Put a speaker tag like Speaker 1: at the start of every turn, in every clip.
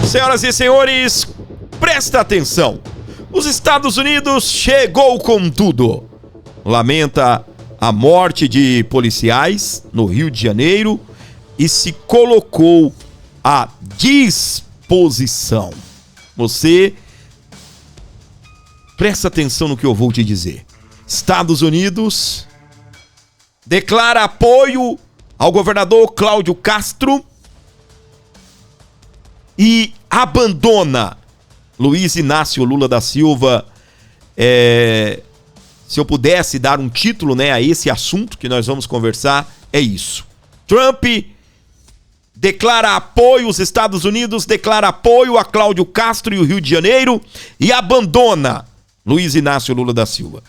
Speaker 1: Senhoras e senhores, presta atenção. Os Estados Unidos chegou com tudo. Lamenta a morte de policiais no Rio de Janeiro e se colocou à disposição. Você presta atenção no que eu vou te dizer. Estados Unidos declara apoio ao governador Cláudio Castro e abandona Luiz Inácio Lula da Silva. Se eu pudesse dar um título, a esse assunto que nós vamos conversar, é isso. Trump declara apoio, os Estados Unidos declara apoio a Cláudio Castro e o Rio de Janeiro e abandona Luiz Inácio Lula da Silva.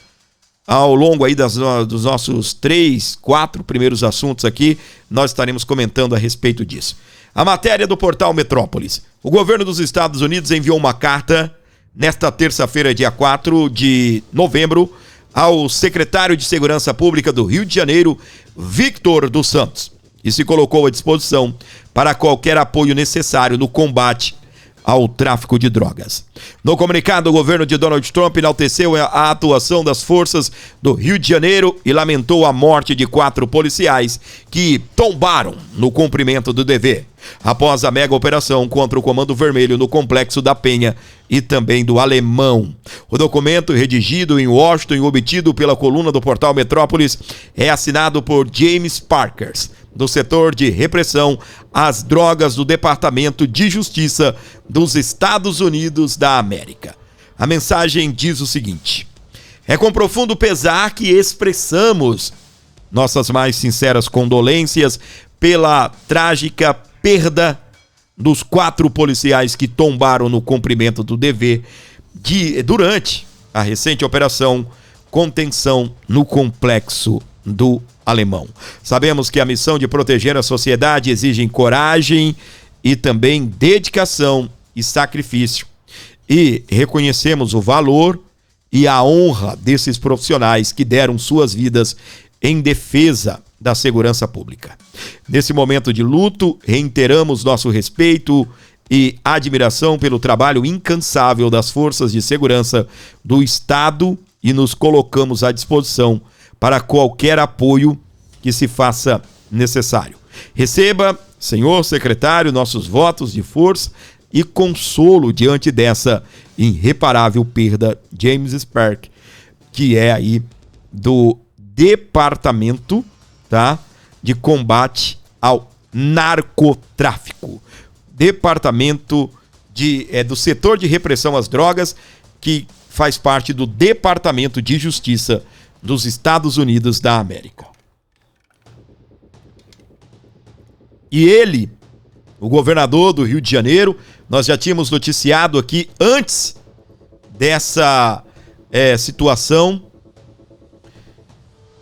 Speaker 1: Ao longo aí dos nossos 3, 4 primeiros assuntos aqui, nós estaremos comentando a respeito disso. A matéria do portal Metrópolis. O governo dos Estados Unidos enviou uma carta nesta terça-feira, dia 4 de novembro, ao secretário de Segurança Pública do Rio de Janeiro, Victor dos Santos, e se colocou à disposição para qualquer apoio necessário no combate ao tráfico de drogas. No comunicado, o governo de Donald Trump enalteceu a atuação das forças do Rio de Janeiro e lamentou a morte de 4 policiais que tombaram no cumprimento do dever, após a mega operação contra o Comando Vermelho no Complexo da Penha e também do Alemão. O documento, redigido em Washington e obtido pela coluna do portal Metrópolis, é assinado por James Parkers, do setor de repressão às drogas do Departamento de Justiça dos Estados Unidos da América. A mensagem diz o seguinte: é com profundo pesar que expressamos nossas mais sinceras condolências pela trágica perda dos 4 policiais que tombaram no cumprimento do dever durante a recente operação Contenção no Complexo do Alemão. Sabemos que a missão de proteger a sociedade exige coragem e também dedicação e sacrifício. E reconhecemos o valor e a honra desses profissionais que deram suas vidas em defesa da segurança pública. Nesse momento de luto, reiteramos nosso respeito e admiração pelo trabalho incansável das forças de segurança do Estado e nos colocamos à disposição para qualquer apoio que se faça necessário. Receba, senhor secretário, nossos votos de força e consolo diante dessa irreparável perda. James Spark, que é aí do Departamento, de Combate ao Narcotráfico. Departamento do setor de repressão às drogas, que faz parte do Departamento de Justiça dos Estados Unidos da América. E ele, o governador do Rio de Janeiro, nós já tínhamos noticiado aqui antes dessa situação,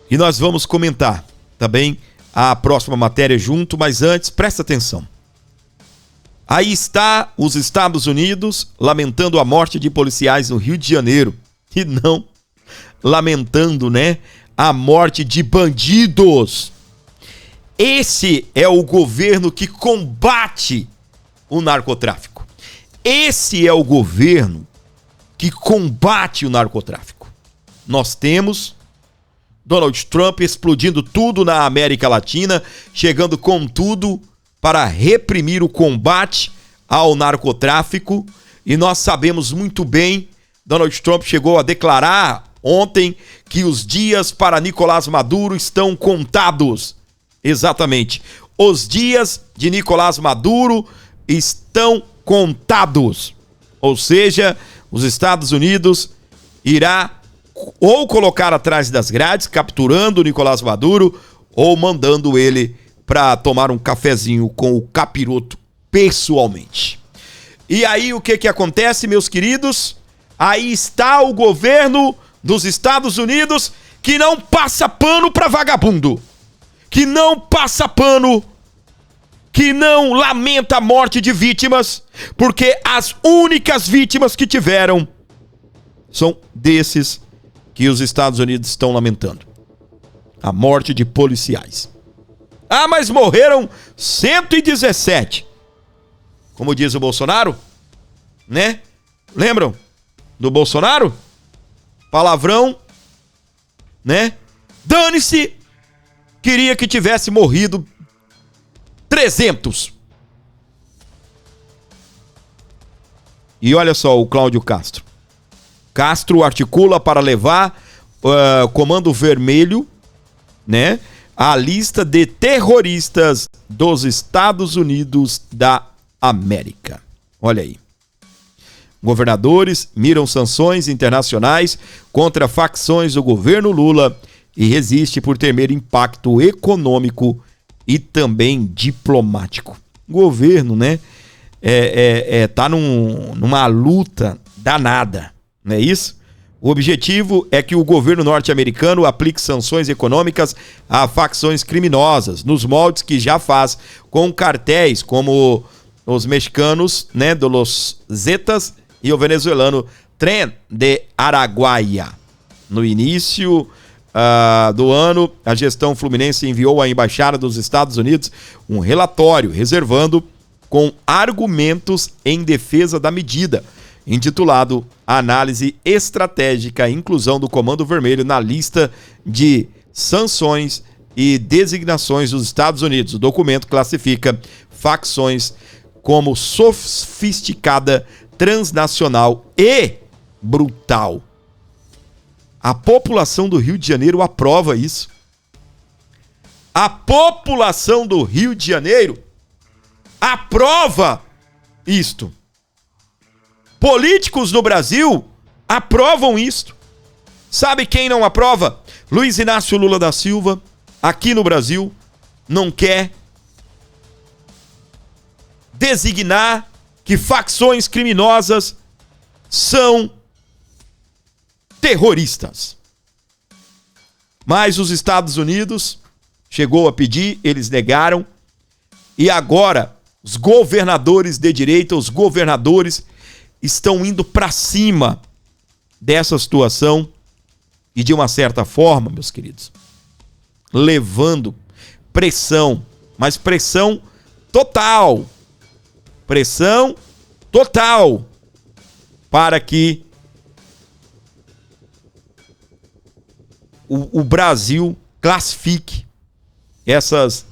Speaker 1: e nós vamos comentar também a próxima matéria junto, mas antes, presta atenção. Aí está os Estados Unidos lamentando a morte de policiais no Rio de Janeiro, e não lamentando, a morte de bandidos. Esse é o governo que combate o narcotráfico. Esse é o governo que combate o narcotráfico. Nós temos Donald Trump explodindo tudo na América Latina, chegando com tudo para reprimir o combate ao narcotráfico, e nós sabemos muito bem, Donald Trump chegou a declarar ontem que os dias para Nicolás Maduro estão contados. Exatamente. Os dias de Nicolás Maduro estão contados. Ou seja, os Estados Unidos irá ou colocar atrás das grades, capturando o Nicolás Maduro, ou mandando ele para tomar um cafezinho com o capiroto pessoalmente. E aí o que acontece, meus queridos? Aí está o governo dos Estados Unidos que não passa pano para vagabundo, que não passa pano, que não lamenta a morte de vítimas, porque as únicas vítimas que tiveram são desses que os Estados Unidos estão lamentando. A morte de policiais. Ah, mas morreram 117. Como diz o Bolsonaro, né? Lembram do Bolsonaro? Palavrão, né? Dane-se, queria que tivesse morrido 300. E olha só o Cláudio Castro. Castro articula para levar Comando Vermelho, né, à lista de terroristas dos Estados Unidos da América. Olha aí. Governadores miram sanções internacionais contra facções do governo Lula e resiste por temer impacto econômico e também diplomático. O governo, né, tá numa luta danada, não é isso? O objetivo é que o governo norte-americano aplique sanções econômicas a facções criminosas, nos moldes que já faz com cartéis como os mexicanos, né, de Los Zetas, e o venezuelano Tren de Araguaia. No início do ano, a gestão fluminense enviou à Embaixada dos Estados Unidos um relatório reservando com argumentos em defesa da medida, intitulado Análise Estratégica e Inclusão do Comando Vermelho na lista de sanções e designações dos Estados Unidos. O documento classifica facções como sofisticada, transnacional e brutal. A população do Rio de Janeiro aprova isso. A população do Rio de Janeiro aprova isto. Políticos no Brasil aprovam isto. Sabe quem não aprova? Luiz Inácio Lula da Silva, aqui no Brasil, não quer designar que facções criminosas são terroristas. Mas os Estados Unidos chegou a pedir, eles negaram, e agora os governadores de direita, os governadores estão indo para cima dessa situação e, de uma certa forma, meus queridos, levando pressão, mas pressão total, para que o Brasil classifique essas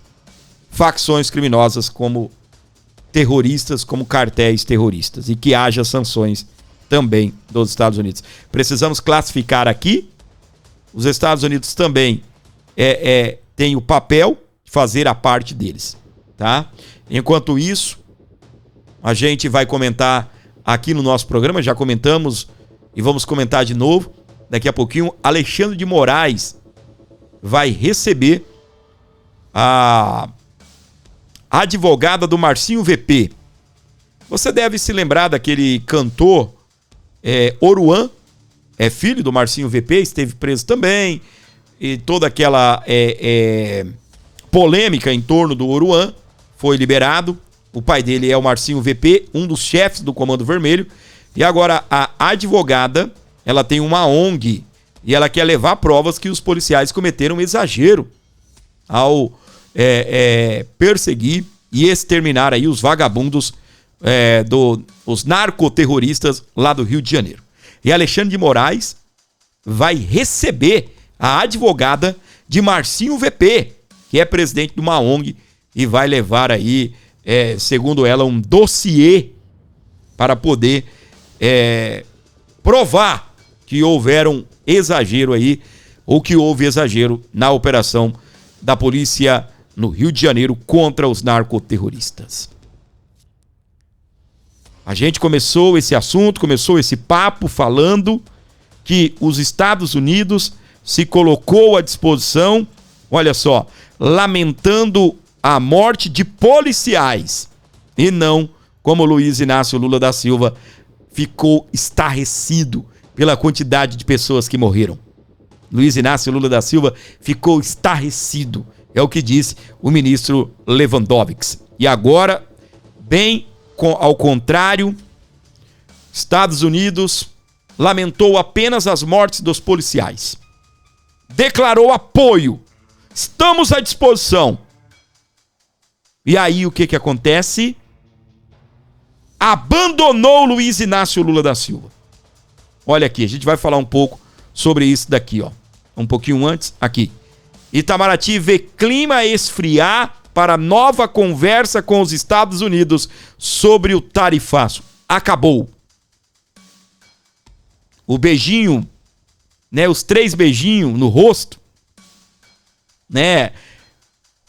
Speaker 1: facções criminosas como terroristas, como cartéis terroristas, e que haja sanções também dos Estados Unidos. Precisamos classificar aqui. Os Estados Unidos também têm o papel de fazer a parte deles, tá? Enquanto isso, a gente vai comentar aqui no nosso programa, já comentamos e vamos comentar de novo daqui a pouquinho. Alexandre de Moraes vai receber a advogada do Marcinho VP. Você deve se lembrar daquele cantor Oruan, filho do Marcinho VP, esteve preso também, e toda aquela polêmica em torno do Oruan foi liberado. O pai dele é o Marcinho VP, um dos chefes do Comando Vermelho, e agora a advogada, ela tem uma ONG e ela quer levar provas que os policiais cometeram exagero ao perseguir e exterminar aí os vagabundos, os narcoterroristas lá do Rio de Janeiro. E Alexandre de Moraes vai receber a advogada de Marcinho VP, que é presidente de uma ONG, e vai levar aí, segundo ela, um dossiê para poder provar que houveram exagero aí, ou que houve exagero na operação da polícia no Rio de Janeiro contra os narcoterroristas. A gente começou esse assunto, começou esse papo falando que os Estados Unidos se colocou à disposição, olha só, lamentando a morte de policiais, e não como Luiz Inácio Lula da Silva ficou estarrecido pela quantidade de pessoas que morreram. Luiz Inácio Lula da Silva ficou estarrecido, é o que disse o ministro Lewandowski. E agora, bem ao contrário, Estados Unidos lamentou apenas as mortes dos policiais. Declarou apoio. Estamos à disposição. E aí o que acontece? abandonou Luiz Inácio Lula da Silva. Olha aqui, a gente vai falar um pouco sobre isso daqui, ó. Um pouquinho antes, aqui. Itamaraty vê clima esfriar para nova conversa com os Estados Unidos sobre o tarifaço. Acabou. O beijinho, né, os 3 beijinhos no rosto, né,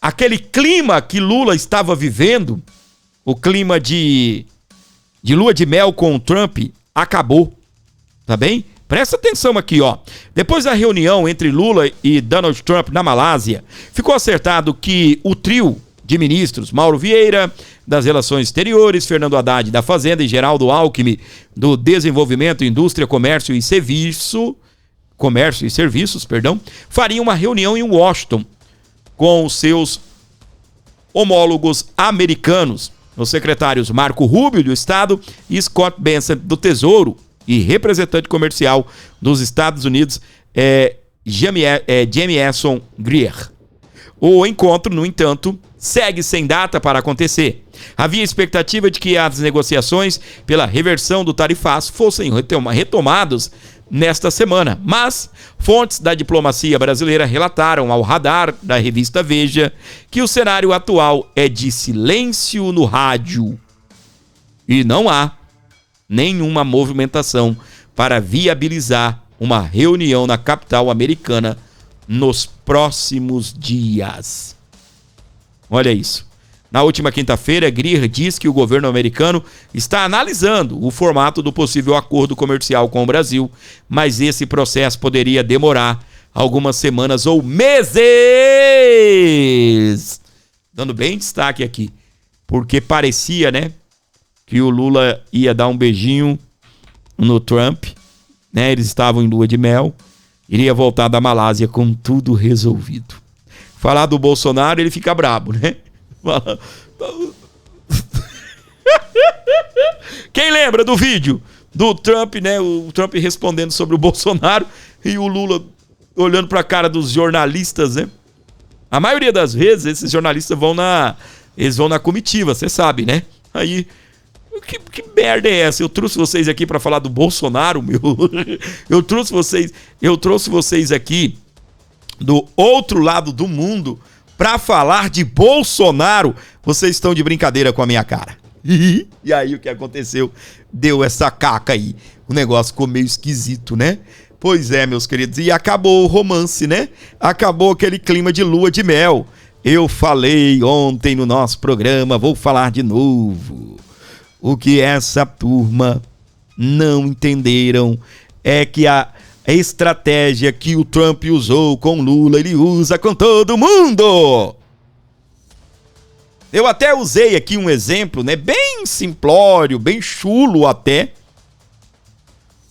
Speaker 1: aquele clima que Lula estava vivendo, o clima de lua de mel com o Trump, acabou, tá bem? Presta atenção aqui, ó. Depois da reunião entre Lula e Donald Trump na Malásia, ficou acertado que o trio de ministros, Mauro Vieira, das Relações Exteriores, Fernando Haddad, da Fazenda, e Geraldo Alckmin, do Desenvolvimento, Indústria, Comércio e Serviços, fariam uma reunião em Washington com os seus homólogos americanos, os secretários Marco Rubio, do Estado, e Scott Bessent, do Tesouro, e representante comercial dos Estados Unidos, Jamieson Greer. O encontro, no entanto, segue sem data para acontecer. Havia expectativa de que as negociações pela reversão do tarifaço fossem retomadas nesta semana, mas fontes da diplomacia brasileira relataram ao radar da revista Veja que o cenário atual é de silêncio no rádio e não há nenhuma movimentação para viabilizar uma reunião na capital americana nos próximos dias. Olha isso. Na última quinta-feira, Greer diz que o governo americano está analisando o formato do possível acordo comercial com o Brasil, mas esse processo poderia demorar algumas semanas ou meses. Dando bem destaque aqui, porque parecia, né, que o Lula ia dar um beijinho no Trump, né? Eles estavam em lua de mel, iria voltar da Malásia com tudo resolvido. Falar do Bolsonaro, ele fica brabo, né? Quem lembra do vídeo do Trump, né? O Trump respondendo sobre o Bolsonaro e o Lula olhando para a cara dos jornalistas, né? A maioria das vezes esses jornalistas vão na comitiva, você sabe, né? Aí que merda é essa? Eu trouxe vocês aqui para falar do Bolsonaro, meu. Eu trouxe vocês aqui do outro lado do mundo para falar de Bolsonaro. Vocês estão de brincadeira com a minha cara. E aí o que aconteceu? Deu essa caca aí. O negócio ficou meio esquisito, né? Pois é, meus queridos. E acabou o romance, né? Acabou aquele clima de lua de mel. Eu falei ontem no nosso programa, vou falar de novo. O que essa turma não entenderam é que a estratégia que o Trump usou com Lula, ele usa com todo mundo. Eu até usei aqui um exemplo, né, bem simplório, bem chulo até,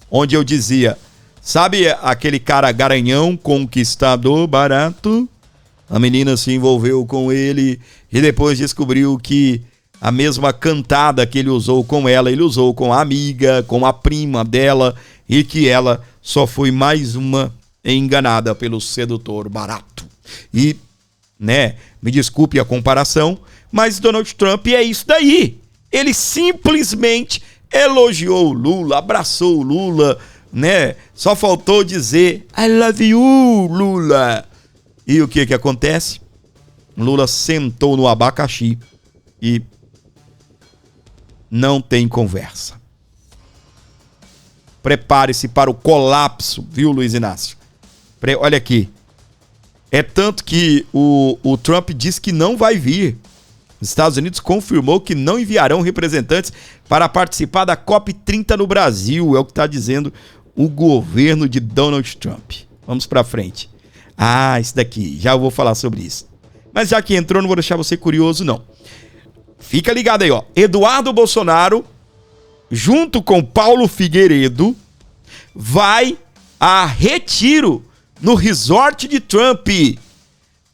Speaker 1: onde eu dizia, sabe aquele cara garanhão, conquistador barato? A menina se envolveu com ele e depois descobriu que a mesma cantada que ele usou com ela, ele usou com a amiga, com a prima dela, e que ela só foi mais uma enganada pelo sedutor barato. E, né, me desculpe a comparação, mas Donald Trump é isso daí. Ele simplesmente elogiou o Lula, abraçou o Lula, né? Só faltou dizer I love you, Lula. E o que acontece? Lula sentou no abacaxi e não tem conversa. Prepare-se para o colapso, viu, Luiz Inácio? Olha aqui. É tanto que o Trump disse que não vai vir. Os Estados Unidos confirmou que não enviarão representantes para participar da COP30 no Brasil. É o que está dizendo o governo de Donald Trump. Vamos para frente. Ah, isso daqui. Já vou falar sobre isso. Mas já que entrou, não vou deixar você curioso, não. Fica ligado aí, ó. Eduardo Bolsonaro, junto com Paulo Figueiredo, vai a retiro no resort de Trump.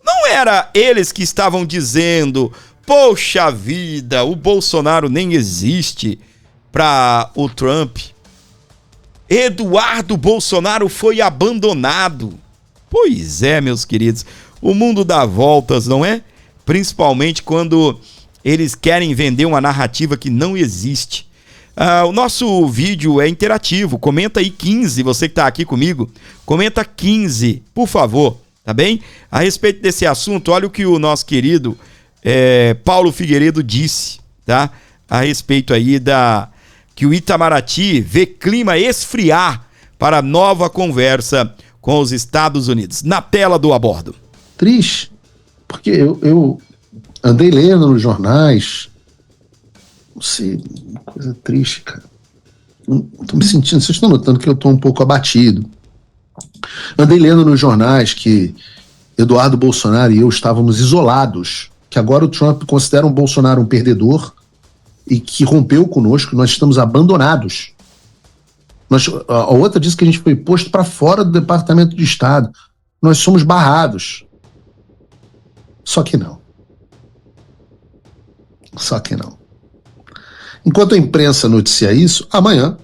Speaker 1: Não era eles que estavam dizendo, poxa vida, o Bolsonaro nem existe para o Trump. Eduardo Bolsonaro foi abandonado. Pois é, meus queridos, o mundo dá voltas, não é? Principalmente quando eles querem vender uma narrativa que não existe. O nosso vídeo é interativo, comenta aí 15, você que tá aqui comigo, comenta 15, por favor, tá bem? A respeito desse assunto, olha o que o nosso querido Paulo Figueiredo disse, tá? A respeito aí que o Itamaraty vê clima esfriar para nova conversa com os Estados Unidos. Na tela do A Bordo.
Speaker 2: Triste, porque eu andei lendo nos jornais, não sei, coisa triste, cara. Tô me sentindo, vocês estão notando que eu tô um pouco abatido. Andei lendo nos jornais que Eduardo Bolsonaro e eu estávamos isolados, que agora o Trump considera o Bolsonaro um perdedor e que rompeu conosco, nós estamos abandonados. A outra diz que a gente foi posto para fora do Departamento de Estado. Nós somos barrados. Só que não. Só que não. Enquanto a imprensa noticia isso, amanhã,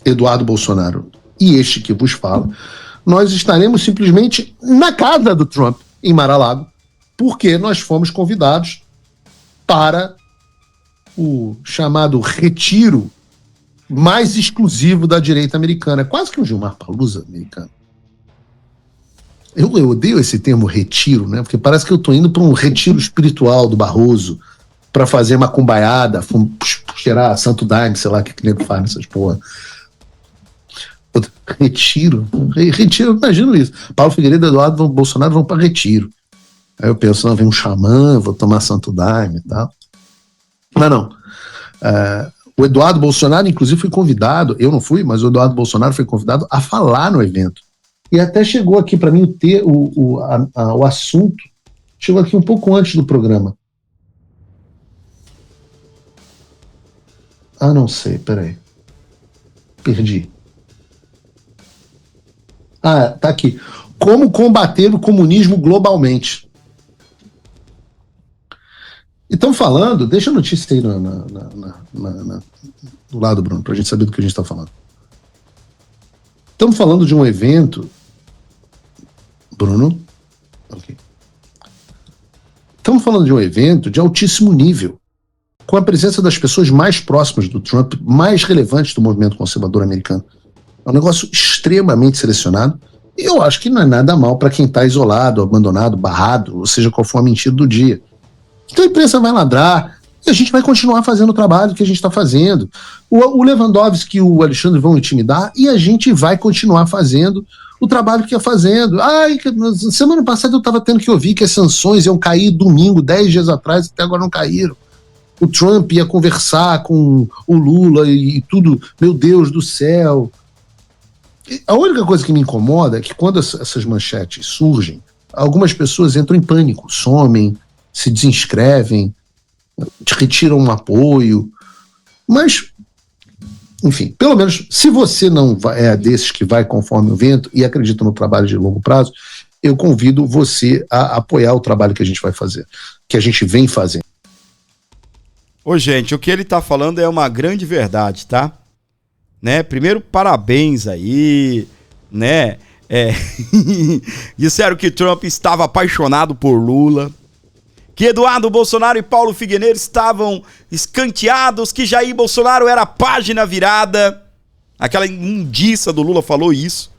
Speaker 2: Eduardo Bolsonaro e este que vos fala, nós estaremos simplesmente na casa do Trump, em Mar-a-Lago, porque nós fomos convidados para o chamado retiro mais exclusivo da direita americana. Quase que um Gilmar Palusa americano. Eu odeio esse termo retiro, né? Porque parece que eu tô indo para um retiro espiritual do Barroso para fazer uma cumbaiada, cheirar santo daime, sei lá o que nego faz nessas porra. Retiro, imagino isso. Paulo Figueiredo e Eduardo Bolsonaro vão para retiro. Aí eu penso, não, vem um xamã, vou tomar santo daime e tal. Mas não. O Eduardo Bolsonaro, inclusive, foi convidado, eu não fui, mas o Eduardo Bolsonaro foi convidado a falar no evento. E até chegou aqui para mim o assunto, chegou aqui um pouco antes do programa. Não sei, peraí. Perdi. Tá aqui. Como combater o comunismo globalmente. E estão falando, deixa a notícia aí do lado, Bruno, para a gente saber do que a gente está falando. Estamos falando de um evento. Bruno? Ok. Estamos falando de um evento de altíssimo nível, com a presença das pessoas mais próximas do Trump, mais relevantes do movimento conservador americano. É um negócio extremamente selecionado, e eu acho que não é nada mal para quem está isolado, abandonado, barrado, ou seja, qual for a mentira do dia. Então a imprensa vai ladrar e a gente vai continuar fazendo o trabalho que a gente está fazendo. O Lewandowski e o Alexandre vão intimidar e a gente vai continuar fazendo o trabalho que ia fazendo. Semana passada eu estava tendo que ouvir que as sanções iam cair domingo, 10 dias atrás, até agora não caíram. O Trump ia conversar com o Lula e tudo. Meu Deus do céu. A única coisa que me incomoda é que quando essas manchetes surgem, algumas pessoas entram em pânico, somem, se desinscrevem, retiram um apoio, mas, enfim, pelo menos, se você não é desses que vai conforme o vento e acredita no trabalho de longo prazo, eu convido você a apoiar o trabalho que a gente vai fazer, que a gente vem fazendo.
Speaker 1: Ô, gente, o que ele tá falando é uma grande verdade, tá? Né? Primeiro, parabéns aí, né? Disseram que Trump estava apaixonado por Lula, que Eduardo Bolsonaro e Paulo Figueiredo estavam escanteados, que Jair Bolsonaro era a página virada. Aquela imundiça do Lula falou isso,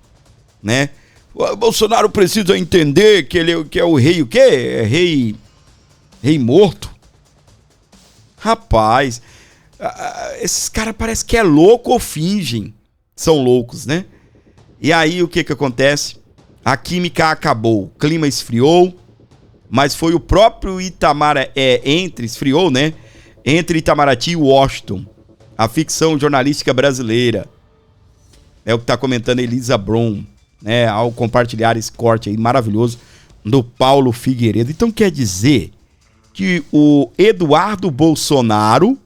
Speaker 1: né? O Bolsonaro precisa entender que ele que é o rei, o quê? É rei morto. Rapaz, esses caras parecem que é louco ou fingem. São loucos, né? E aí o que acontece? A química acabou, o clima esfriou, mas foi o próprio Itamaraty, esfriou, né? Entre Itamaraty e Washington, a ficção jornalística brasileira. É o que está comentando Elisa Brum, né? Ao compartilhar esse corte aí maravilhoso do Paulo Figueiredo. Então quer dizer que o Eduardo Bolsonaro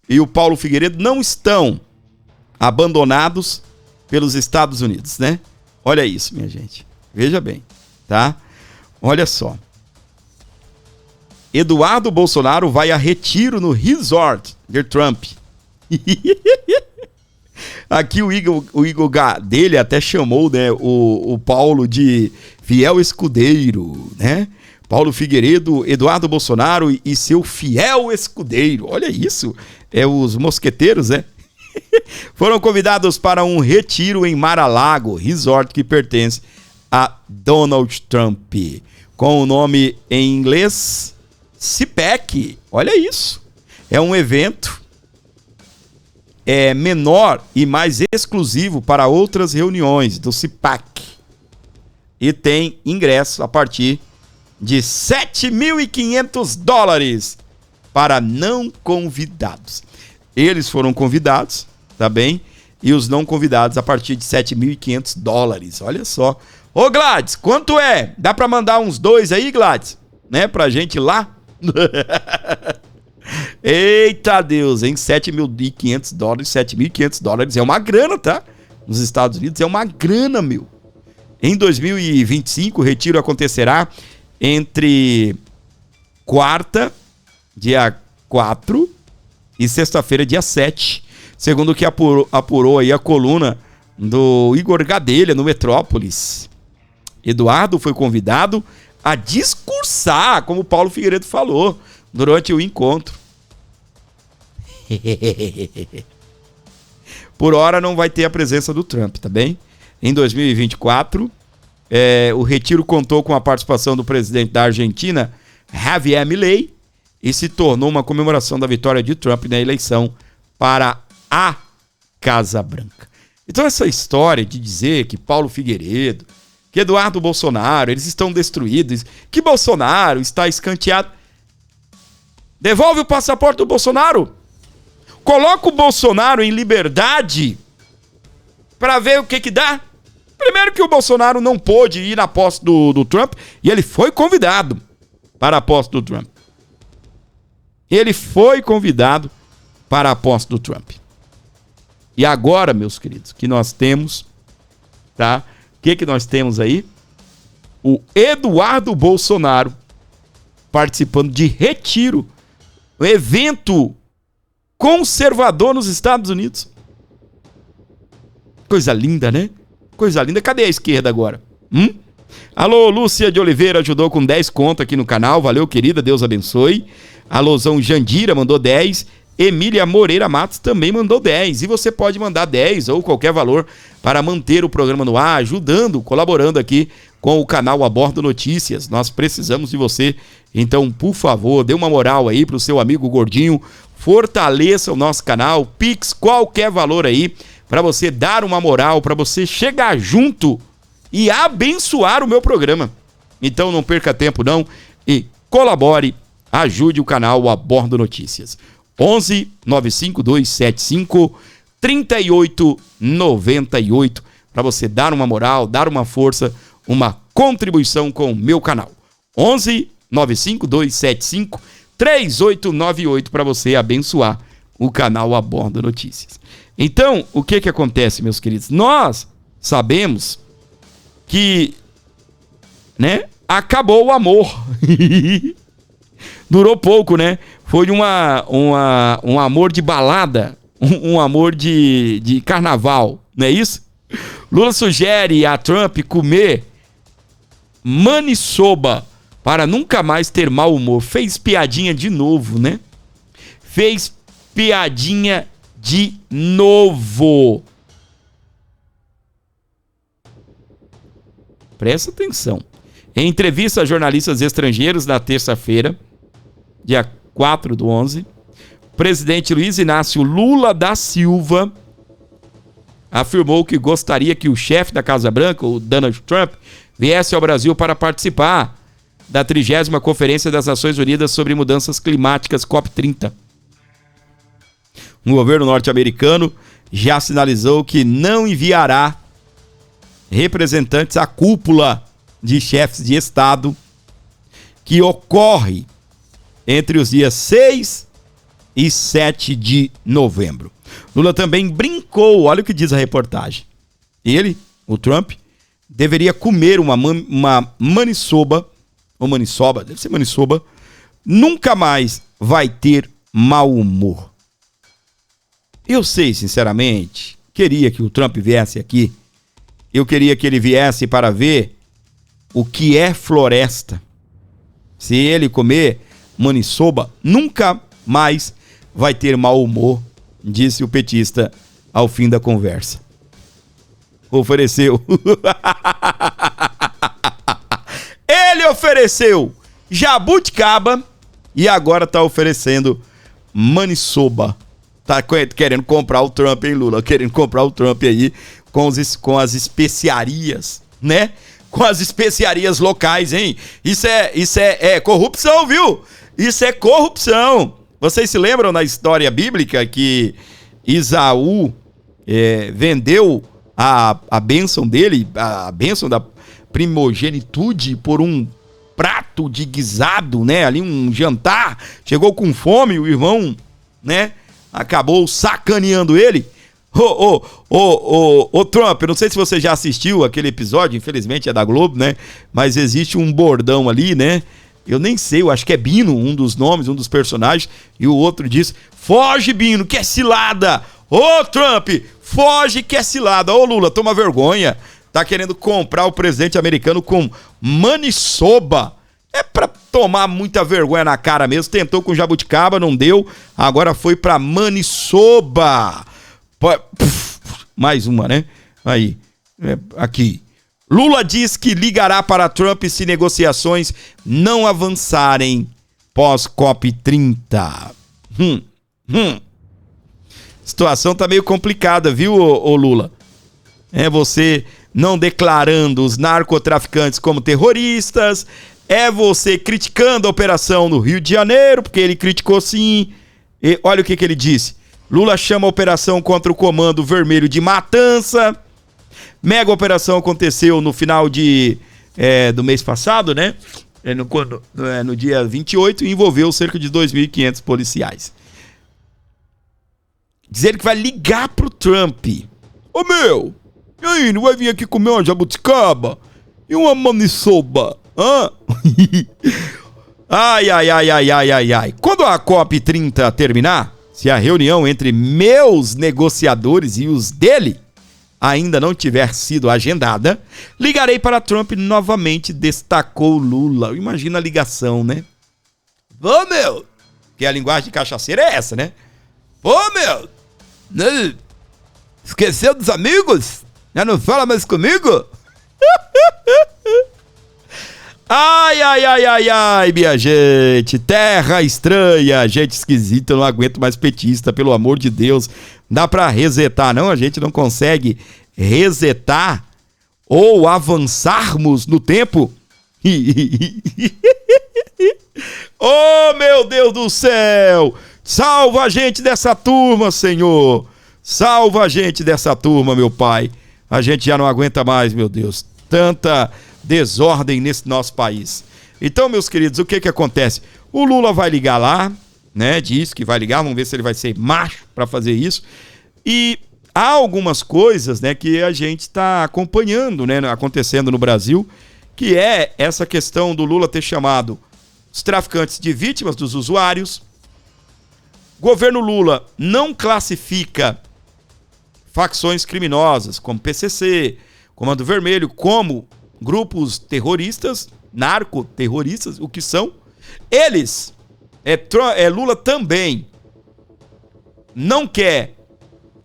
Speaker 1: e o Paulo Figueiredo não estão abandonados pelos Estados Unidos, né? Olha isso, minha gente. Veja bem, tá? Olha só. Eduardo Bolsonaro vai a retiro no resort de Trump. Aqui o Igor dele até chamou, né, o Paulo de fiel escudeiro, né? Paulo Figueiredo, Eduardo Bolsonaro e seu fiel escudeiro. Olha isso. É os mosqueteiros, né? foram convidados para um retiro em Mar-a-Lago, resort que pertence a Donald Trump, com o nome em inglês CPAC. Olha isso. É um evento menor e mais exclusivo para outras reuniões do CPAC. E tem ingresso a partir de $7.500 para não convidados. Eles foram convidados, tá bem? E os não convidados a partir de $7.500. Olha só. Ô Gladys, quanto é? Dá para mandar uns 2 aí, Gladys? Né? Pra gente ir lá? Eita Deus, hein? $7.500. $7.500 é uma grana, tá? Nos Estados Unidos é uma grana, meu. Em 2025, o retiro acontecerá entre quarta, dia 4, e sexta-feira, dia 7. Segundo o que apurou aí a coluna do Igor Gadelha, no Metrópolis. Eduardo foi convidado a discursar, como o Paulo Figueiredo falou, durante o encontro. Por hora não vai ter a presença do Trump, tá bem? Em 2024, o retiro contou com a participação do presidente da Argentina, Javier Milei, e se tornou uma comemoração da vitória de Trump na eleição para a Casa Branca. Então essa história de dizer que Paulo Figueiredo, que Eduardo Bolsonaro, eles estão destruídos, que Bolsonaro está escanteado. Devolve o passaporte do Bolsonaro. Coloca o Bolsonaro em liberdade para ver o que dá. Primeiro que o Bolsonaro não pôde ir na posse do Trump e ele foi convidado para a posse do Trump. Ele foi convidado para a posse do Trump. E agora, meus queridos, que nós temos, tá? O que nós temos aí? O Eduardo Bolsonaro participando de retiro, um evento conservador nos Estados Unidos. Coisa linda, né? Coisa linda. Cadê a esquerda agora? Alô, Lúcia de Oliveira ajudou com 10 conto aqui no canal. Valeu, querida. Deus abençoe. Alôzão Jandira mandou 10. Emília Moreira Matos também mandou 10. E você pode mandar 10 ou qualquer valor para manter o programa no ar, ajudando, colaborando aqui com o canal Abordo Notícias. Nós precisamos de você. Então, por favor, dê uma moral aí pro seu amigo gordinho. Fortaleça o nosso canal. Pix, qualquer valor aí, para você dar uma moral, para você chegar junto e abençoar o meu programa. Então não perca tempo não e colabore, ajude o canal Abordo Notícias. 11 95275 3898 para você dar uma moral, dar uma força, uma contribuição com o meu canal. 11 95275 3898 para você abençoar o canal Abordo Notícias. Então, o que acontece, meus queridos? Nós sabemos que, né, acabou o amor. Durou pouco, né? Foi um amor de balada, um amor de carnaval, não é isso? Lula sugere a Trump comer maniçoba para nunca mais ter mau humor. Fez piadinha de novo, né? Fez piadinha de novo. Presta atenção. Em entrevista a jornalistas estrangeiros na terça-feira, dia 4/11, o presidente Luiz Inácio Lula da Silva afirmou que gostaria que o chefe da Casa Branca, o Donald Trump, viesse ao Brasil para participar da 30ª Conferência das Nações Unidas sobre Mudanças Climáticas, COP30. O governo norte-americano já sinalizou que não enviará representantes à cúpula de chefes de Estado que ocorre entre os dias 6 e 7 de novembro. Lula também brincou, olha o que diz a reportagem. Ele, o Trump, deveria comer uma maniçoba, ou maniçoba, deve ser maniçoba, nunca mais vai ter mau humor. Eu sei, sinceramente, queria que o Trump viesse aqui, eu queria que ele viesse para ver o que é floresta. Se ele comer maniçoba, nunca mais vai ter mau humor, disse o petista ao fim da conversa. Ofereceu. Ele ofereceu jabuticaba e agora tá oferecendo maniçoba. Tá querendo comprar o Trump, hein, Lula? Querendo comprar o Trump aí com as especiarias, né? Com as especiarias locais, hein? Isso é corrupção, viu? Isso é corrupção. Vocês se lembram na história bíblica que Esaú vendeu a bênção dele, a bênção da primogenitude por um prato de guisado, né? Ali um jantar, chegou com fome, o irmão, né? Acabou sacaneando ele. Ô Trump, eu não sei se você já assistiu aquele episódio, infelizmente é da Globo, né? Mas existe um bordão ali, né? Eu nem sei, eu acho que é Bino, um dos nomes, um dos personagens, e o outro diz: foge, Bino, que é cilada! Ô Trump, foge que é cilada! Ô Lula, toma vergonha! Tá querendo comprar o presidente americano com maniçoba. É pra tomar muita vergonha na cara mesmo. Tentou com jabuticaba, não deu. Agora foi pra maniçoba. Mais uma, né? Aí, aqui. Lula diz que ligará para Trump se negociações não avançarem pós-COP30. Situação tá meio complicada, viu, ô Lula? É você não declarando os narcotraficantes como terroristas, é você criticando a operação no Rio de Janeiro, porque ele criticou sim. E olha o que ele disse. Lula chama a operação contra o Comando Vermelho de matança. Mega operação aconteceu no final do mês passado, né? No dia 28, e envolveu cerca de 2.500 policiais. Dizer que vai ligar pro Trump. Ô meu, e aí, não vai vir aqui comer uma jabuticaba? E uma maniçoba? Hã? Ai. Quando a COP30 terminar, se a reunião entre meus negociadores e os dele ainda não tiver sido agendada, ligarei para Trump novamente, destacou Lula. Imagina a ligação, né? Ô, meu! Que a linguagem de cachaceiro é essa, né? Ô, meu! Esqueceu dos amigos? Já não fala mais comigo? Ai, minha gente, terra estranha, gente esquisita, eu não aguento mais petista, pelo amor de Deus. Dá pra resetar, não? A gente não consegue resetar ou avançarmos no tempo? Oh, meu Deus do céu! Salva a gente dessa turma, Senhor! Salva a gente dessa turma, meu Pai! A gente já não aguenta mais, meu Deus. Tanta desordem nesse nosso país. Então, meus queridos, o que acontece? O Lula vai ligar lá, né? Diz que vai ligar, vamos ver se ele vai ser macho para fazer isso. E há algumas coisas, né, que a gente está acompanhando, né, acontecendo no Brasil, que é essa questão do Lula ter chamado os traficantes de vítimas dos usuários. Governo Lula não classifica facções criminosas como PCC, Comando Vermelho, como grupos terroristas, narcoterroristas, o que são. Eles, Lula também não quer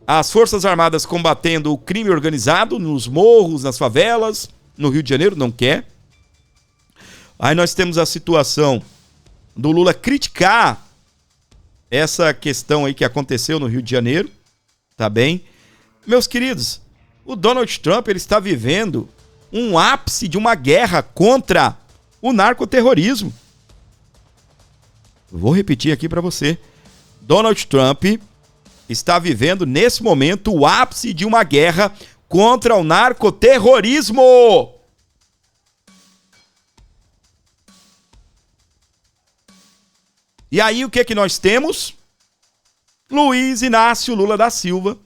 Speaker 1: as Forças Armadas combatendo o crime organizado nos morros, nas favelas, no Rio de Janeiro, não quer. Aí nós temos a situação do Lula criticar essa questão aí que aconteceu no Rio de Janeiro, tá bem? Meus queridos, o Donald Trump, ele está vivendo um ápice de uma guerra contra o narcoterrorismo. Vou repetir aqui para você. Donald Trump está vivendo nesse momento o ápice de uma guerra contra o narcoterrorismo. E aí o que nós temos? Luiz Inácio Lula da Silva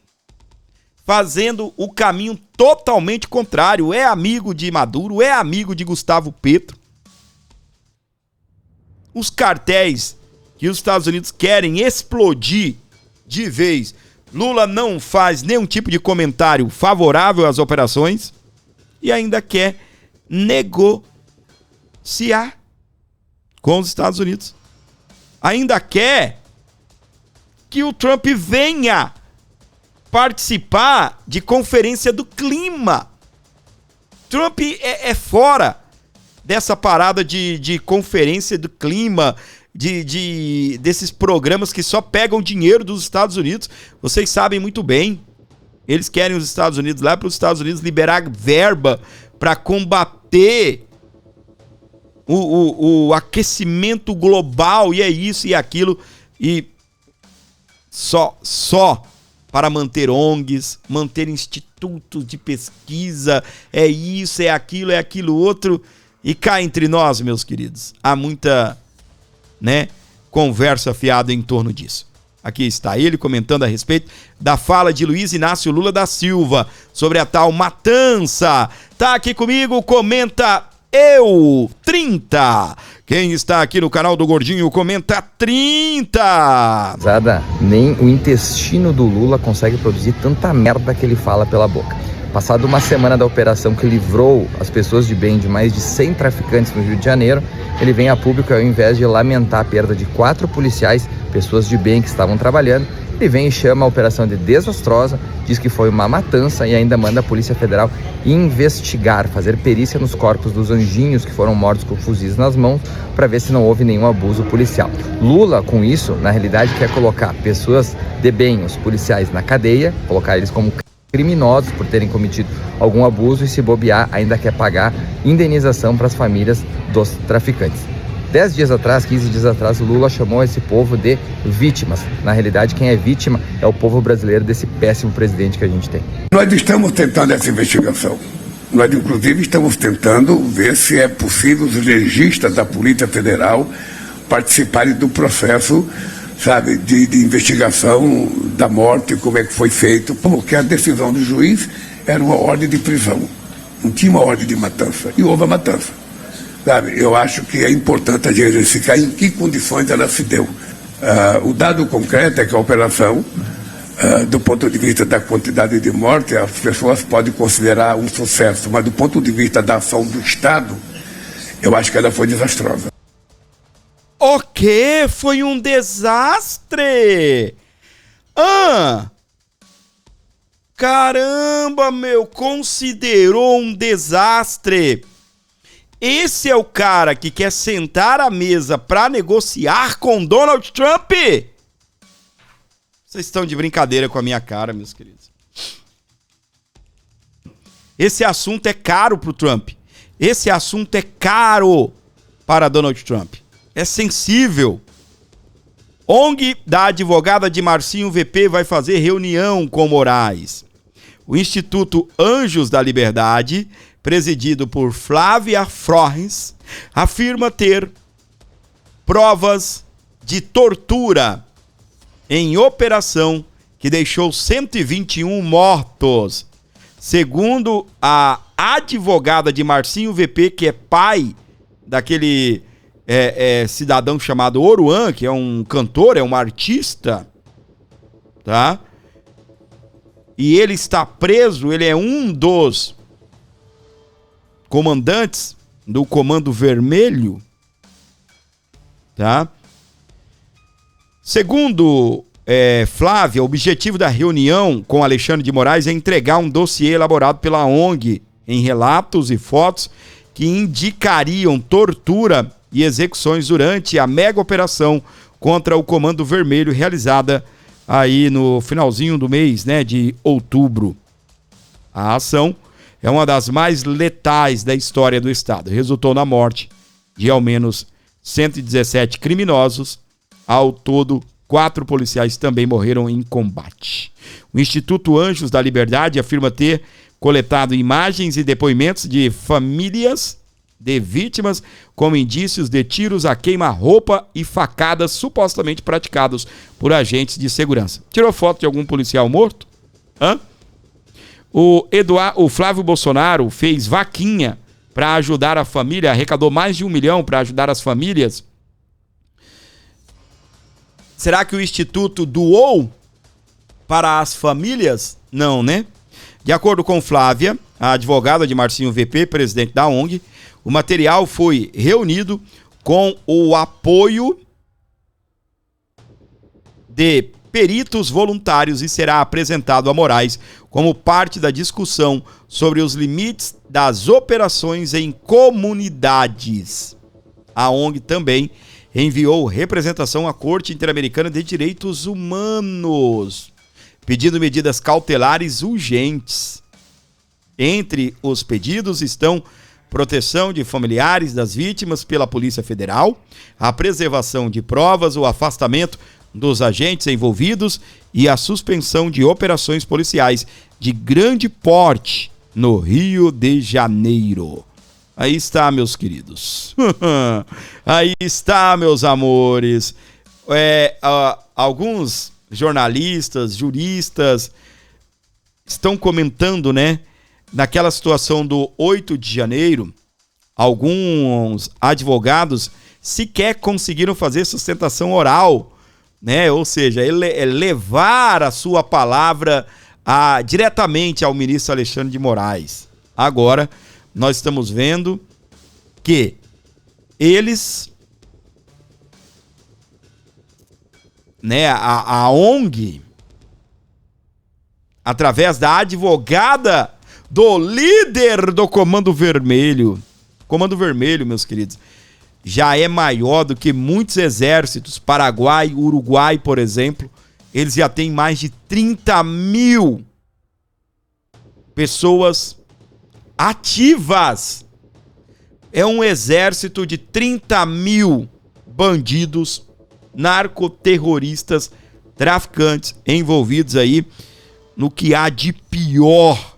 Speaker 1: fazendo o caminho totalmente contrário. É amigo de Maduro, é amigo de Gustavo Petro. Os cartéis que os Estados Unidos querem explodir de vez. Lula não faz nenhum tipo de comentário favorável às operações e ainda quer negociar com os Estados Unidos. Ainda quer que o Trump venha participar de conferência do clima. Trump é fora dessa parada de conferência do clima, desses programas que só pegam dinheiro dos Estados Unidos. Vocês sabem muito bem. Eles querem os Estados Unidos lá para os Estados Unidos liberar verba para combater o aquecimento global, e é isso e aquilo, e só para manter ONGs, manter institutos de pesquisa, é isso, é aquilo outro, e cá entre nós, meus queridos, há muita, conversa fiada em torno disso. Aqui está ele comentando a respeito da fala de Luiz Inácio Lula da Silva sobre a tal matança. Tá aqui comigo, comenta eu, 30. Quem está aqui no canal do Gordinho comenta 30.
Speaker 3: Nem o intestino do Lula consegue produzir tanta merda que ele fala pela boca. Passado uma semana da operação que livrou as pessoas de bem de mais de 100 traficantes no Rio de Janeiro, ele vem a público, ao invés de lamentar a perda de 4 policiais, pessoas de bem que estavam trabalhando, ele vem e chama a operação de desastrosa, diz que foi uma matança e ainda manda a Polícia Federal investigar, fazer perícia nos corpos dos anjinhos que foram mortos com fuzis nas mãos, para ver se não houve nenhum abuso policial. Lula, com isso, na realidade quer colocar pessoas de bem, os policiais, na cadeia, colocar eles como criminosos por terem cometido algum abuso, e se bobear ainda quer pagar indenização para as famílias dos traficantes. 10 dias atrás, 15 dias atrás, Lula chamou esse povo de vítimas. Na realidade, quem é vítima é o povo brasileiro desse péssimo presidente que a gente tem.
Speaker 4: Nós estamos tentando essa investigação. Nós, inclusive, estamos tentando ver se é possível os legistas da Polícia Federal participarem do processo, sabe, de investigação da morte, como é que foi feito, porque a decisão do juiz era uma ordem de prisão, não tinha uma ordem de matança, e houve a matança, sabe. Eu acho que é importante a gente verificar em que condições ela se deu. O dado concreto é que a operação, do ponto de vista da quantidade de mortes, as pessoas podem considerar um sucesso, mas do ponto de vista da ação do Estado, eu acho que ela foi desastrosa.
Speaker 1: O quê? Foi um desastre? Caramba, meu, considerou um desastre. Esse é o cara que quer sentar à mesa para negociar com Donald Trump? Vocês estão de brincadeira com a minha cara, meus queridos. Esse assunto é caro pro Trump. Esse assunto é caro para Donald Trump. É sensível. ONG da advogada de Marcinho VP vai fazer reunião com Moraes. O Instituto Anjos da Liberdade, presidido por Flávia Frohens, afirma ter provas de tortura em operação que deixou 121 mortos. Segundo a advogada de Marcinho VP, que é pai daquele cidadão chamado Oruan, que é um cantor, é um artista, tá? E ele está preso, ele é um dos comandantes do Comando Vermelho, tá? Segundo Flávia, o objetivo da reunião com Alexandre de Moraes é entregar um dossiê elaborado pela ONG em relatos e fotos que indicariam tortura e execuções durante a mega operação contra o Comando Vermelho, realizada aí no finalzinho do mês, de outubro. A ação é uma das mais letais da história do Estado. Resultou na morte de ao menos 117 criminosos. Ao todo, 4 policiais também morreram em combate. O Instituto Anjos da Liberdade afirma ter coletado imagens e depoimentos de famílias de vítimas como indícios de tiros a queima-roupa e facadas supostamente praticados por agentes de segurança. Tirou foto de algum policial morto? O Flávio Bolsonaro fez vaquinha para ajudar a família, arrecadou mais de 1 milhão para ajudar as famílias. Será que o Instituto doou para as famílias? Não, né? De acordo com Flávia, a advogada de Marcinho VP, presidente da ONG, o material foi reunido com o apoio de peritos voluntários e será apresentado a Moraes como parte da discussão sobre os limites das operações em comunidades. A ONG também enviou representação à Corte Interamericana de Direitos Humanos, pedindo medidas cautelares urgentes. Entre os pedidos estão proteção de familiares das vítimas pela Polícia Federal, a preservação de provas, o afastamento dos agentes envolvidos e a suspensão de operações policiais de grande porte no Rio de Janeiro. Aí está, meus queridos. Aí está, meus amores. Alguns jornalistas, juristas estão comentando, né? Naquela situação do 8 de janeiro, alguns advogados sequer conseguiram fazer sustentação oral, né? Ou seja, levar a sua palavra diretamente ao ministro Alexandre de Moraes. Agora, nós estamos vendo que eles, né, a ONG, através da advogada do líder do Comando Vermelho. Comando Vermelho, meus queridos, já é maior do que muitos exércitos. Paraguai, Uruguai, por exemplo, eles já têm mais de 30 mil pessoas ativas. É um exército de 30 mil bandidos, narcoterroristas, traficantes envolvidos aí no que há de pior.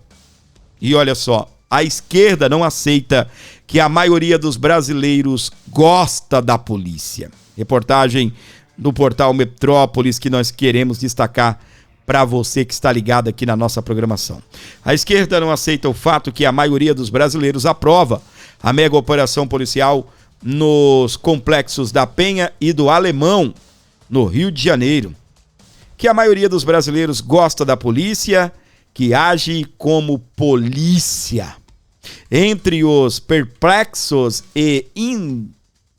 Speaker 1: E olha só, a esquerda não aceita que a maioria dos brasileiros gosta da polícia. Reportagem do portal Metrópolis que nós queremos destacar para você que está ligado aqui na nossa programação. A esquerda não aceita o fato que a maioria dos brasileiros aprova a mega operação policial nos complexos da Penha e do Alemão, no Rio de Janeiro. Que a maioria dos brasileiros gosta da polícia, que age como polícia. Entre os perplexos e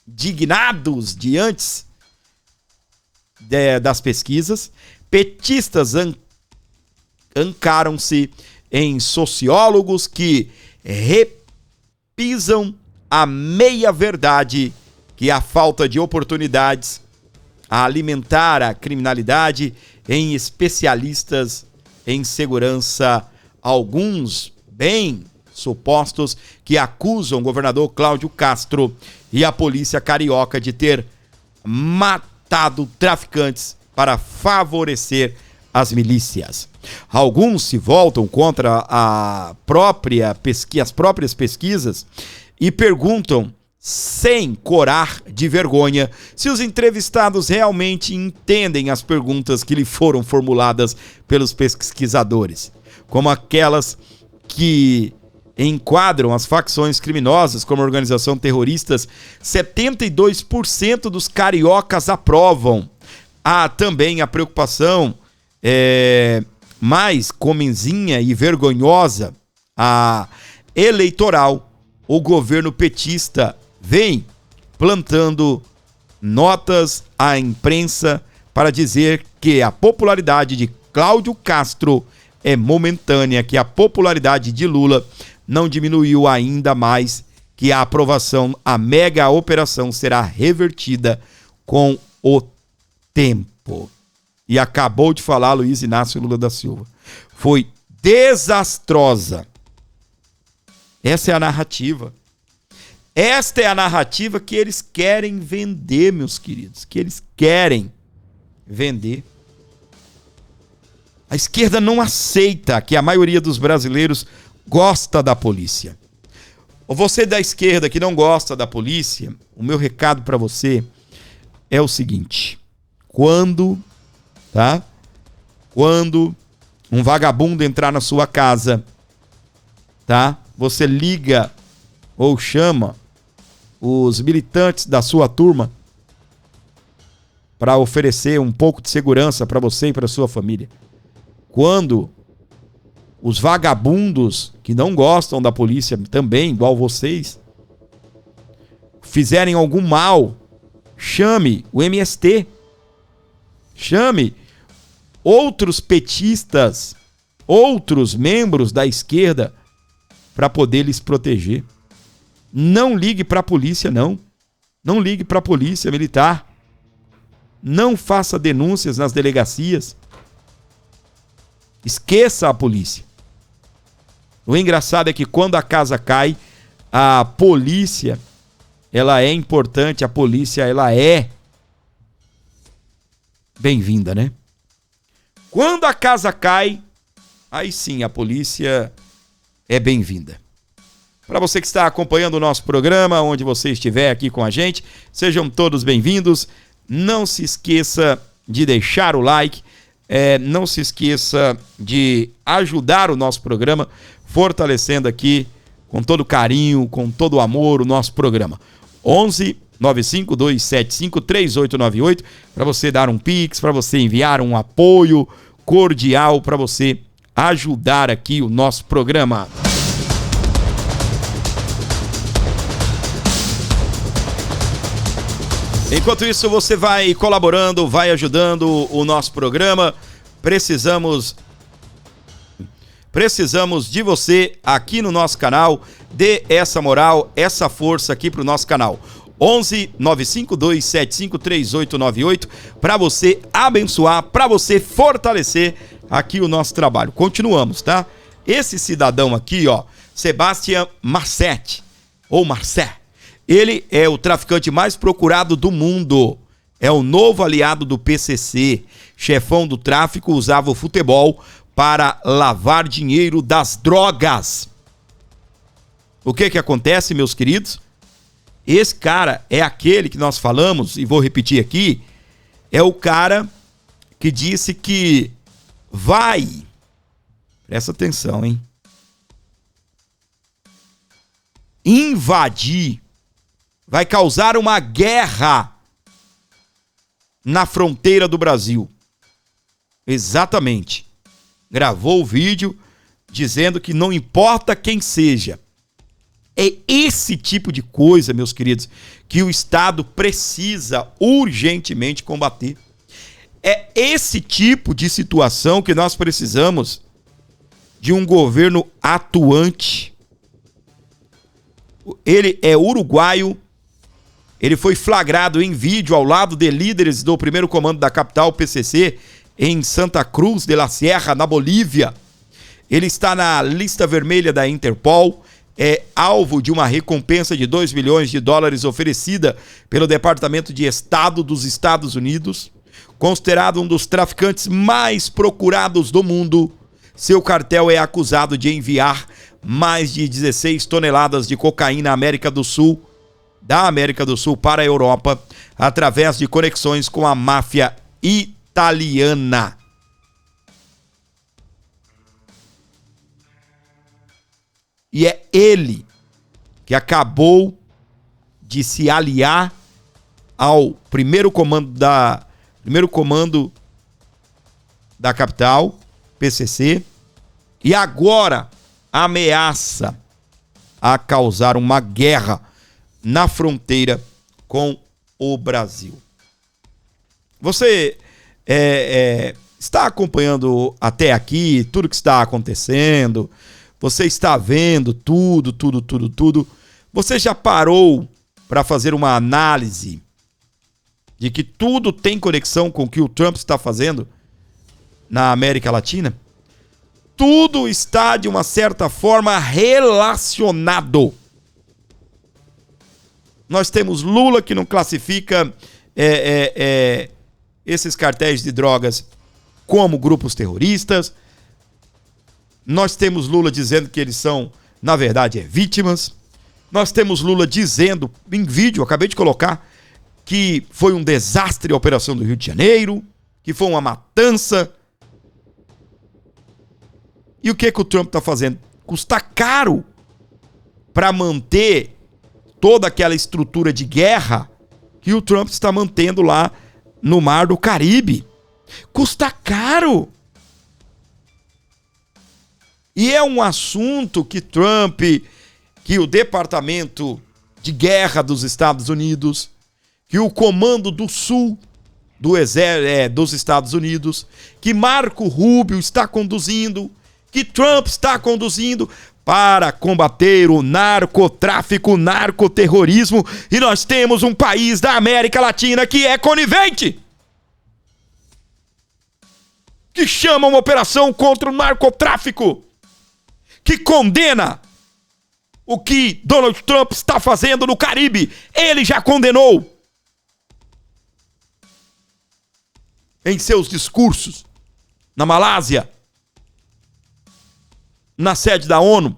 Speaker 1: indignados diante das pesquisas, petistas ancaram-se em sociólogos que repisam a meia-verdade que a falta de oportunidades a alimentar a criminalidade, em especialistas em segurança, alguns bem supostos que acusam o governador Cláudio Castro e a polícia carioca de ter matado traficantes para favorecer as milícias. Alguns se voltam contra as próprias pesquisas e perguntam, sem corar de vergonha, se os entrevistados realmente entendem as perguntas que lhe foram formuladas pelos pesquisadores, como aquelas que enquadram as facções criminosas como organização terroristas. 72% dos cariocas aprovam. Há também a preocupação mais comenzinha e vergonhosa, a eleitoral. O governo petista vem plantando notas à imprensa para dizer que a popularidade de Cláudio Castro é momentânea, que a popularidade de Lula não diminuiu ainda mais, que a aprovação, a mega operação será revertida com o tempo. E acabou de falar Luiz Inácio Lula da Silva. Foi desastrosa. Essa é a narrativa. Esta é a narrativa que eles querem vender, meus queridos. Que eles querem vender. A esquerda não aceita que a maioria dos brasileiros gosta da polícia. Ou você da esquerda que não gosta da polícia, o meu recado para você é o seguinte: quando um vagabundo entrar na sua casa, tá? Você liga ou chama os militantes da sua turma para oferecer um pouco de segurança para você e para sua família. Quando os vagabundos que não gostam da polícia também, igual vocês, fizerem algum mal, chame o MST, chame outros petistas, outros membros da esquerda para poder lhes proteger. Não ligue para a polícia, não. Não ligue para a polícia militar. Não faça denúncias nas delegacias. Esqueça a polícia. O engraçado é que quando a casa cai, a polícia, ela é importante, a polícia, ela é bem-vinda, né? Quando a casa cai, aí sim a polícia é bem-vinda. Para você que está acompanhando o nosso programa, onde você estiver aqui com a gente, sejam todos bem-vindos. Não se esqueça de deixar o like, não se esqueça de ajudar o nosso programa, fortalecendo aqui com todo carinho, com todo amor o nosso programa. 11 95275 3898 para você dar um pix, para você enviar um apoio cordial, para você ajudar aqui o nosso programa. Enquanto isso, você vai colaborando, vai ajudando o nosso programa. Precisamos de você aqui no nosso canal. Dê essa moral, essa força aqui pro nosso canal. 11 95275 3898 para você abençoar, para você fortalecer aqui o nosso trabalho. Continuamos, tá? Esse cidadão aqui, ó, Sebastian Marcet, ou Marcet, ele é o traficante mais procurado do mundo. É o novo aliado do PCC. Chefão do tráfico usava o futebol para lavar dinheiro das drogas. O que acontece, meus queridos? Esse cara é aquele que nós falamos, e vou repetir aqui, é o cara que disse que vai, presta atenção, hein? Invadir, vai causar uma guerra na fronteira do Brasil. Exatamente. Gravou o vídeo dizendo que não importa quem seja. É esse tipo de coisa, meus queridos, que o Estado precisa urgentemente combater. É esse tipo de situação que nós precisamos de um governo atuante. Ele é uruguaio, ele foi flagrado em vídeo ao lado de líderes do primeiro comando da capital, PCC, em Santa Cruz de la Sierra, na Bolívia. Ele está na lista vermelha da Interpol, é alvo de uma recompensa de $2 milhões oferecida pelo Departamento de Estado dos Estados Unidos. Considerado um dos traficantes mais procurados do mundo, seu cartel é acusado de enviar mais de 16 toneladas de cocaína da América do Sul para a Europa, através de conexões com a máfia italiana. E é ele que acabou de se aliar ao primeiro comando da capital, PCC, e agora ameaça a causar uma guerra na fronteira com o Brasil. Você está acompanhando até aqui tudo que está acontecendo? Você está vendo tudo. Você já parou para fazer uma análise de que tudo tem conexão com o que o Trump está fazendo na América Latina? Tudo está, de uma certa forma, relacionado. Nós temos Lula, que não classifica esses cartéis de drogas como grupos terroristas. Nós temos Lula dizendo que eles são, na verdade, vítimas. Nós temos Lula dizendo, em vídeo, acabei de colocar, que foi um desastre a operação do Rio de Janeiro, que foi uma matança. E o que o Trump está fazendo? Custa caro para manter toda aquela estrutura de guerra que o Trump está mantendo lá no Mar do Caribe. Custa caro. E é um assunto que Trump, que o Departamento de Guerra dos Estados Unidos, que o Comando do Sul dos Estados Unidos, que Marco Rubio está conduzindo, que Trump está conduzindo para combater o narcotráfico, o narcoterrorismo, e nós temos um país da América Latina que é conivente, que chama uma operação contra o narcotráfico, que condena o que Donald Trump está fazendo no Caribe. Ele já condenou em seus discursos na Malásia, na sede da ONU.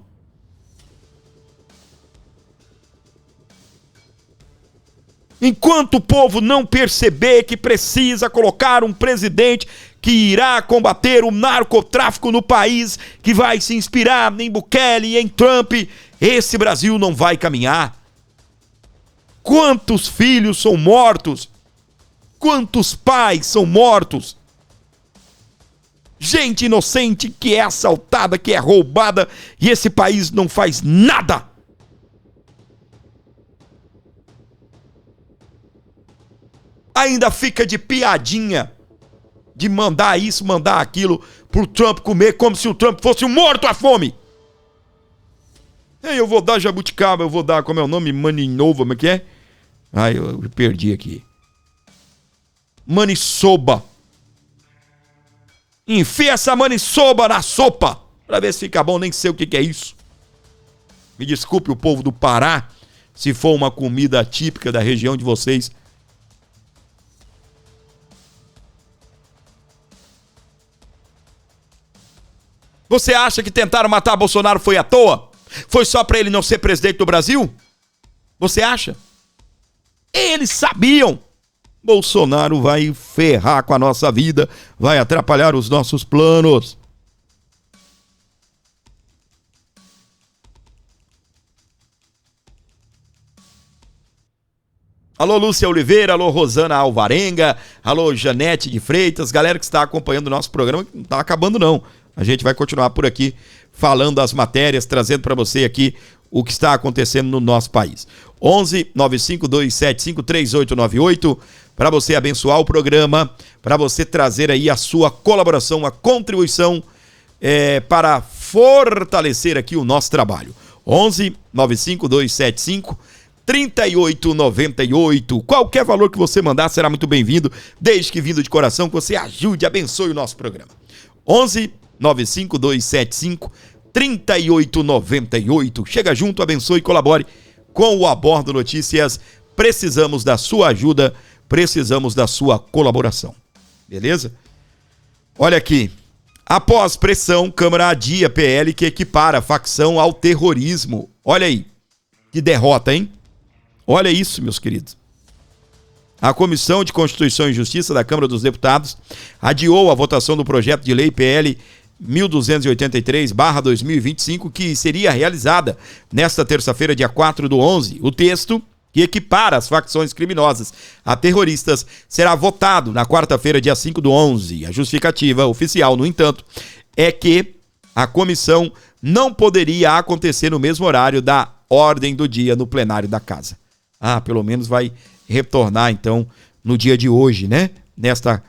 Speaker 1: Enquanto o povo não perceber que precisa colocar um presidente que irá combater o narcotráfico no país, que vai se inspirar em Bukele e em Trump, esse Brasil não vai caminhar. Quantos filhos são mortos? Quantos pais são mortos? Gente inocente que é assaltada, que é roubada, e esse país não faz nada. Ainda fica de piadinha, de mandar isso, mandar aquilo, pro Trump comer, como se o Trump fosse um morto à fome. Eu vou dar jabuticaba, eu vou dar, como é o nome? Maninova, como é que é? Ai, eu perdi aqui. Maniçoba. Enfia essa maniçoba na sopa, pra ver se fica bom, nem sei o que é isso. Me desculpe o povo do Pará, se for uma comida típica da região de vocês. Você acha que tentaram matar Bolsonaro foi à toa? Foi só para ele não ser presidente do Brasil? Você acha? Eles sabiam. Bolsonaro vai ferrar com a nossa vida, vai atrapalhar os nossos planos. Alô, Lúcia Oliveira, alô, Rosana Alvarenga, alô, Janete de Freitas, galera que está acompanhando o nosso programa, que não está acabando não. A gente vai continuar por aqui falando as matérias, trazendo para você aqui o que está acontecendo no nosso país. 11 95275 3898 para você abençoar o programa, para você trazer aí a sua colaboração, a contribuição para fortalecer aqui o nosso trabalho. 11 95275 3898. Qualquer valor que você mandar será muito bem-vindo, desde que vindo de coração, que você ajude, abençoe o nosso programa. 11 95275 3898. Chega junto, abençoe e colabore com o Abordo Notícias. Precisamos da sua ajuda, precisamos da sua colaboração. Beleza? Olha aqui. Após pressão, Câmara adia PL que equipara a facção ao terrorismo. Olha aí. Que derrota, hein? Olha isso, meus queridos. A Comissão de Constituição e Justiça da Câmara dos Deputados adiou a votação do projeto de lei PL 1283/2025, que seria realizada nesta terça-feira, dia 4/11. O texto, que equipara as facções criminosas a terroristas, será votado na quarta-feira, dia 5/11. A justificativa oficial, no entanto, é que a comissão não poderia acontecer no mesmo horário da ordem do dia no plenário da Casa. Pelo menos vai retornar, então, no dia de hoje, né? Nesta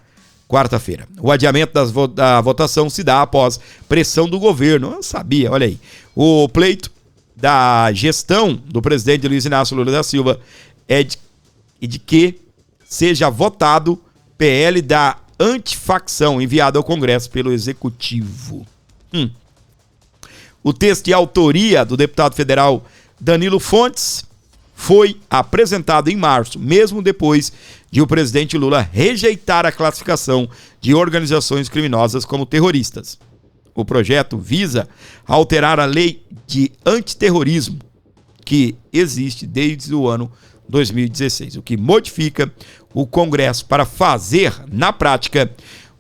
Speaker 1: quarta-feira. O adiamento da votação se dá após pressão do governo. Eu sabia, olha aí. O pleito da gestão do presidente Luiz Inácio Lula da Silva é de que seja votado PL da antifacção enviado ao Congresso pelo Executivo. O texto de autoria do deputado federal Danilo Fontes foi apresentado em março, mesmo depois de o presidente Lula rejeitar a classificação de organizações criminosas como terroristas. O projeto visa alterar a lei de antiterrorismo, que existe desde o ano 2016, o que modifica o Congresso para fazer, na prática,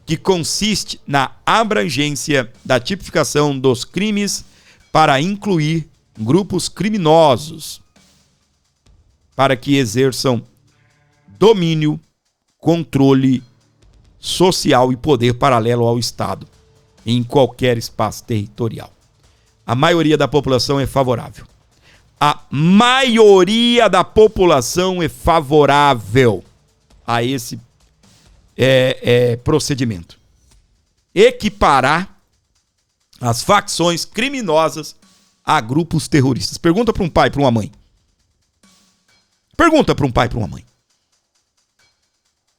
Speaker 1: que consiste na abrangência da tipificação dos crimes para incluir grupos criminosos, para que exerçam domínio, controle social e poder paralelo ao Estado, em qualquer espaço territorial. A maioria da população é favorável. A maioria da população é favorável a esse procedimento. Equiparar as facções criminosas a grupos terroristas. Pergunta para um pai, para uma mãe. Pergunta para um pai, para uma mãe.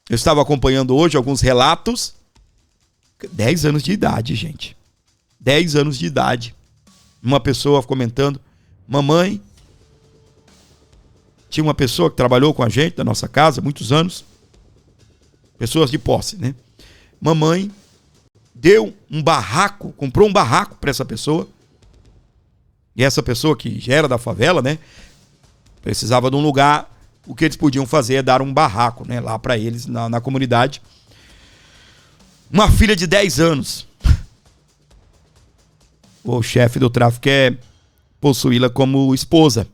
Speaker 1: Eu estava acompanhando hoje alguns relatos. 10 anos de idade, gente. 10 anos de idade. Uma pessoa comentando: mamãe, tinha uma pessoa que trabalhou com a gente da nossa casa muitos anos. Pessoas de posse, né? Mamãe deu um barraco, comprou um barraco para essa pessoa. E essa pessoa que já era da favela, né? Precisava de um lugar. O que eles podiam fazer é dar um barraco, né? Lá para eles, na comunidade. Uma filha de 10 anos. O chefe do tráfico quer possuí-la como esposa.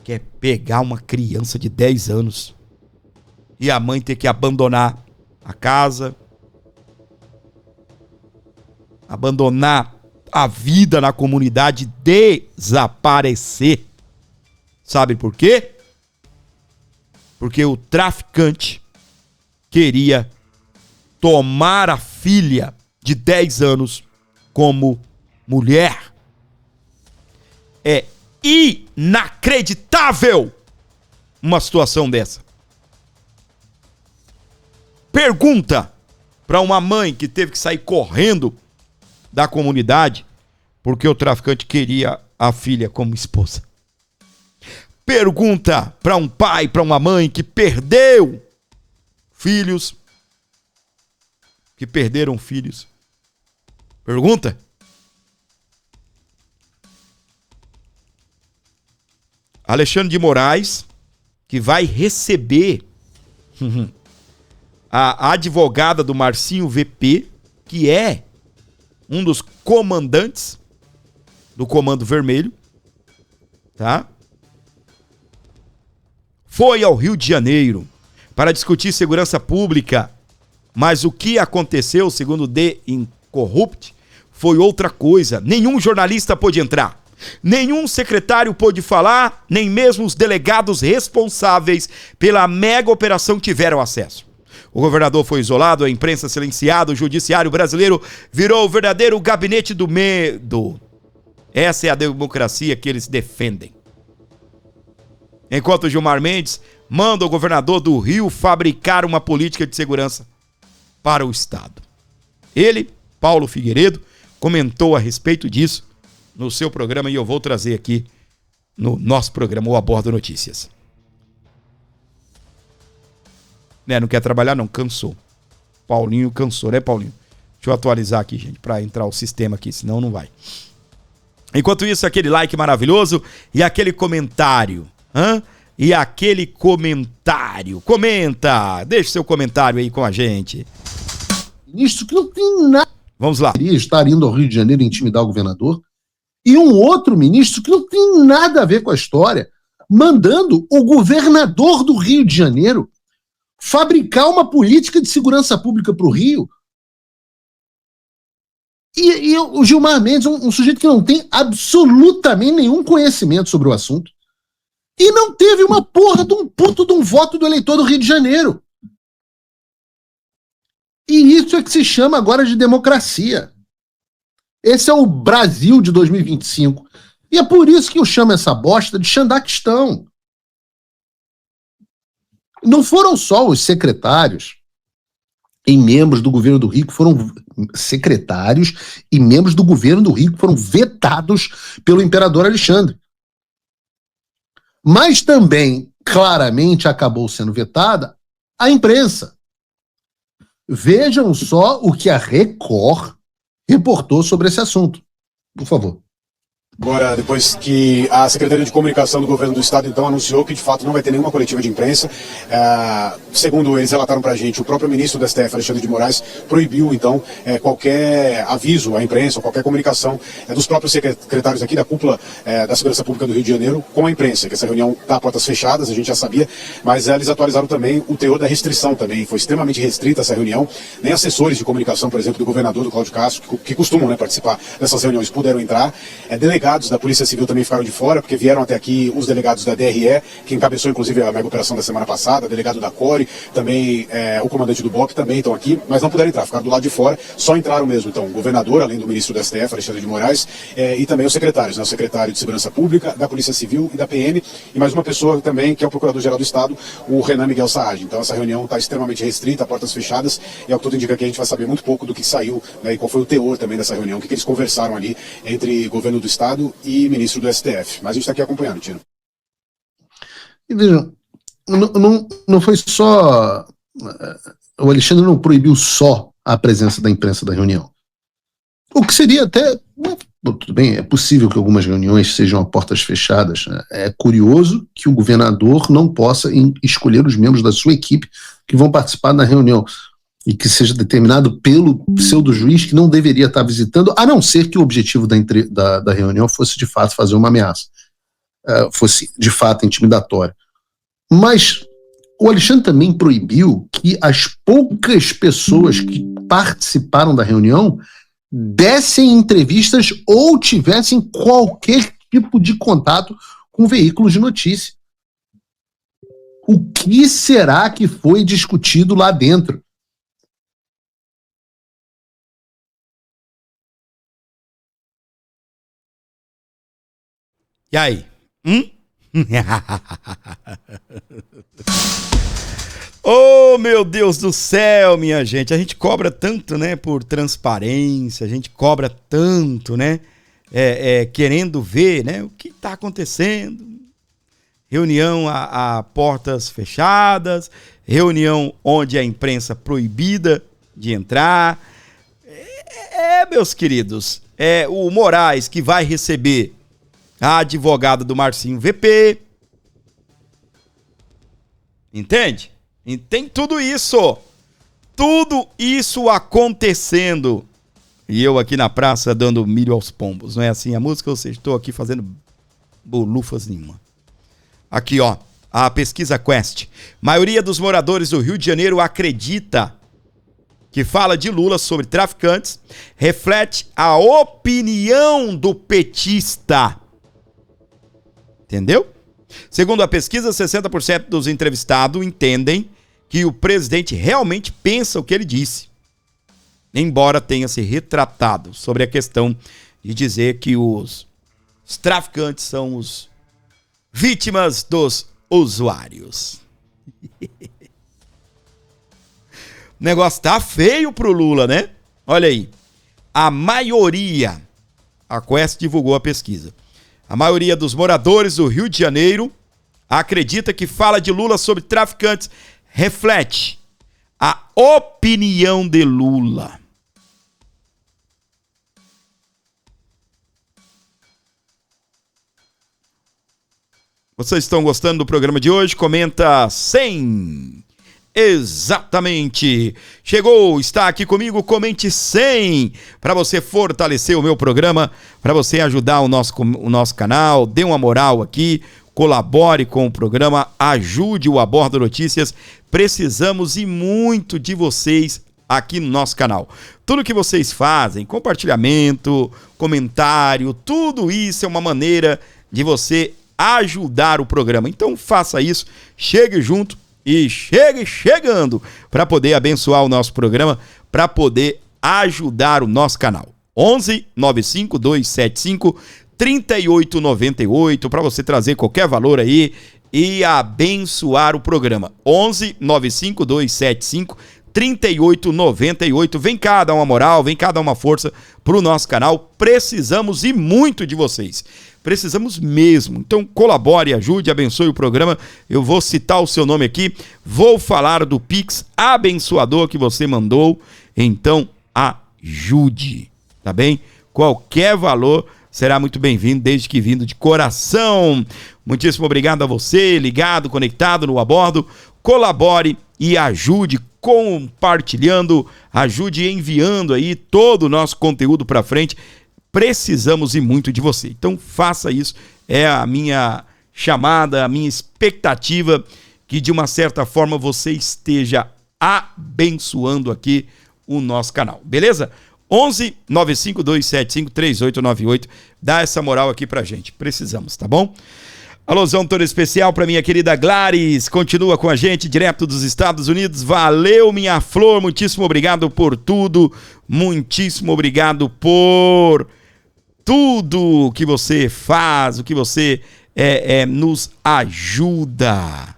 Speaker 1: Quer pegar uma criança de 10 anos. E a mãe ter que abandonar a casa. Abandonar a vida na comunidade, desaparecer. Sabe por quê? Porque o traficante queria tomar a filha de 10 anos como mulher. É inacreditável uma situação dessa. Pergunta para uma mãe que teve que sair correndo da comunidade porque o traficante queria a filha como esposa. Pergunta para um pai, para uma mãe que perdeu filhos, que perderam filhos. Pergunta. Alexandre de Moraes, que vai receber a advogada do Marcinho VP, que é um dos comandantes do Comando Vermelho, tá? Foi ao Rio de Janeiro para discutir segurança pública, mas o que aconteceu, segundo The Incorrupt, foi outra coisa. Nenhum jornalista pôde entrar, nenhum secretário pôde falar, nem mesmo os delegados responsáveis pela mega operação tiveram acesso. O governador foi isolado, a imprensa silenciada, o judiciário brasileiro virou o verdadeiro gabinete do medo. Essa é a democracia que eles defendem. Enquanto Gilmar Mendes manda o governador do Rio fabricar uma política de segurança para o Estado. Ele, Paulo Figueiredo, comentou a respeito disso no seu programa e eu vou trazer aqui no nosso programa, o Abordo Notícias. Não quer trabalhar não, cansou. Paulinho cansou, né, Paulinho? Deixa eu atualizar aqui, gente, para entrar o sistema aqui, senão não vai. Enquanto isso, aquele like maravilhoso e aquele comentário. E aquele comentário. Comenta! Deixa seu comentário aí com a gente.
Speaker 2: Ministro que não tem nada.
Speaker 1: Vamos lá.
Speaker 2: Queria estar indo ao Rio de Janeiro intimidar o governador. E um outro ministro que não tem nada a ver com a história, mandando o governador do Rio de Janeiro fabricar uma política de segurança pública para o Rio. E o Gilmar Mendes, um sujeito que não tem absolutamente nenhum conhecimento sobre o assunto, e não teve uma porra de um puto de um voto do eleitor do Rio de Janeiro. E isso é que se chama agora de democracia. Esse é o Brasil de 2025. E é por isso que eu chamo essa bosta de Xandaquistão. Não foram só os secretários e membros do governo do Rio que foram secretários e membros do governo do Rio que foram vetados pelo imperador Alexandre. Mas também, claramente, acabou sendo vetada a imprensa. Vejam só o que a Record reportou sobre esse assunto. Por favor.
Speaker 5: Agora, depois que a Secretaria de Comunicação do Governo do Estado, então, anunciou que, de fato, não vai ter nenhuma coletiva de imprensa. Segundo eles relataram para a gente, o próprio ministro do STF, Alexandre de Moraes, proibiu, então, qualquer aviso à imprensa, qualquer comunicação dos próprios secretários aqui da cúpula da Segurança Pública do Rio de Janeiro com a imprensa, que essa reunião está a portas fechadas, a gente já sabia, mas eles atualizaram também o teor da restrição também. Foi extremamente restrita essa reunião. Nem assessores de comunicação, por exemplo, do governador, do Cláudio Castro, que costumam participar dessas reuniões, puderam entrar. Delegados delegados da Polícia Civil também ficaram de fora, porque vieram até aqui os delegados da DRE, que encabeçou inclusive a mega operação da semana passada, delegado da CORE, também o comandante do BOP também estão aqui, mas não puderam entrar, ficaram do lado de fora, só entraram mesmo, então, o governador, além do ministro do STF, Alexandre de Moraes, e também os secretários, né, o secretário de Segurança Pública, da Polícia Civil e da PM, e mais uma pessoa também, que é o Procurador-Geral do Estado, o Renan Miguel Saad. Então essa reunião está extremamente restrita, portas fechadas, e ao que tudo indica que a gente vai saber muito pouco do que saiu, né, e qual foi o teor também dessa reunião, o que eles conversaram ali entre governo do Estado e ministro do STF. Mas a gente está aqui acompanhando, Tino.
Speaker 2: E vejam, não foi só... O Alexandre não proibiu só a presença da imprensa da reunião. O que seria até... Tudo bem, é possível que algumas reuniões sejam a portas fechadas. Né? É curioso que o governador não possa escolher os membros da sua equipe que vão participar da reunião e que seja determinado pelo pseudo-juiz que não deveria estar visitando, a não ser que o objetivo da reunião fosse de fato fazer uma ameaça, fosse de fato intimidatório. Mas o Alexandre também proibiu que as poucas pessoas que participaram da reunião dessem entrevistas ou tivessem qualquer tipo de contato com veículos de notícia. O que será que foi discutido lá dentro?
Speaker 1: E aí? Oh, meu Deus do céu, minha gente. A gente cobra tanto, né, por transparência, a gente cobra tanto, né, querendo ver, né, o que está acontecendo. Reunião a portas fechadas, reunião onde a imprensa proibida de entrar. Meus queridos, o Moraes que vai receber a advogada do Marcinho VP. Entende? E tem tudo isso acontecendo. E eu aqui na praça dando milho aos pombos. Não é assim a música? Ou seja, estou aqui fazendo bolufas nenhuma. Aqui, ó, a pesquisa Quest. Maioria dos moradores do Rio de Janeiro acredita que fala de Lula sobre traficantes reflete a opinião do petista. Entendeu? Segundo a pesquisa, 60% dos entrevistados entendem que o presidente realmente pensa o que ele disse, embora tenha se retratado sobre a questão de dizer que os traficantes são os vítimas dos usuários. O negócio tá feio pro Lula, né? Olha aí, a maioria, a Quest divulgou a pesquisa, a maioria dos moradores do Rio de Janeiro acredita que fala de Lula sobre traficantes reflete a opinião de Lula. Vocês estão gostando do programa de hoje? Comenta 100. Exatamente. Chegou, está aqui comigo, comente 100 para você fortalecer o meu programa, para você ajudar o nosso canal, dê uma moral aqui, colabore com o programa, ajude o Aborda Notícias. Precisamos e muito de vocês aqui no nosso canal. Tudo que vocês fazem, compartilhamento, comentário, tudo isso é uma maneira de você ajudar o programa. Então faça isso, chegue junto e chegue chegando para poder abençoar o nosso programa, para poder ajudar o nosso canal. 11 95 275 3898 para você trazer qualquer valor aí e abençoar o programa. 11 95 275 3898. Vem cá dar uma moral, vem cá dar uma força pro nosso canal. Precisamos e muito de vocês. Precisamos mesmo. Então colabore, ajude, abençoe o programa. Eu vou citar o seu nome aqui. Vou falar do Pix abençoador que você mandou. Então ajude, tá bem? Qualquer valor será muito bem-vindo, desde que vindo de coração. Muitíssimo obrigado a você, ligado, conectado no Abordo. Colabore e ajude compartilhando, ajude enviando aí todo o nosso conteúdo para frente. Precisamos e muito de você. Então faça isso. É a minha chamada, a minha expectativa que de uma certa forma você esteja abençoando aqui o nosso canal. Beleza? 11 95275 3898. Dá essa moral aqui pra gente. Precisamos, tá bom? Alôzão todo especial pra minha querida Gladys. Continua com a gente direto dos Estados Unidos. Valeu, minha flor. Muitíssimo obrigado por tudo. Muitíssimo obrigado por tudo que você faz, o que você nos ajuda.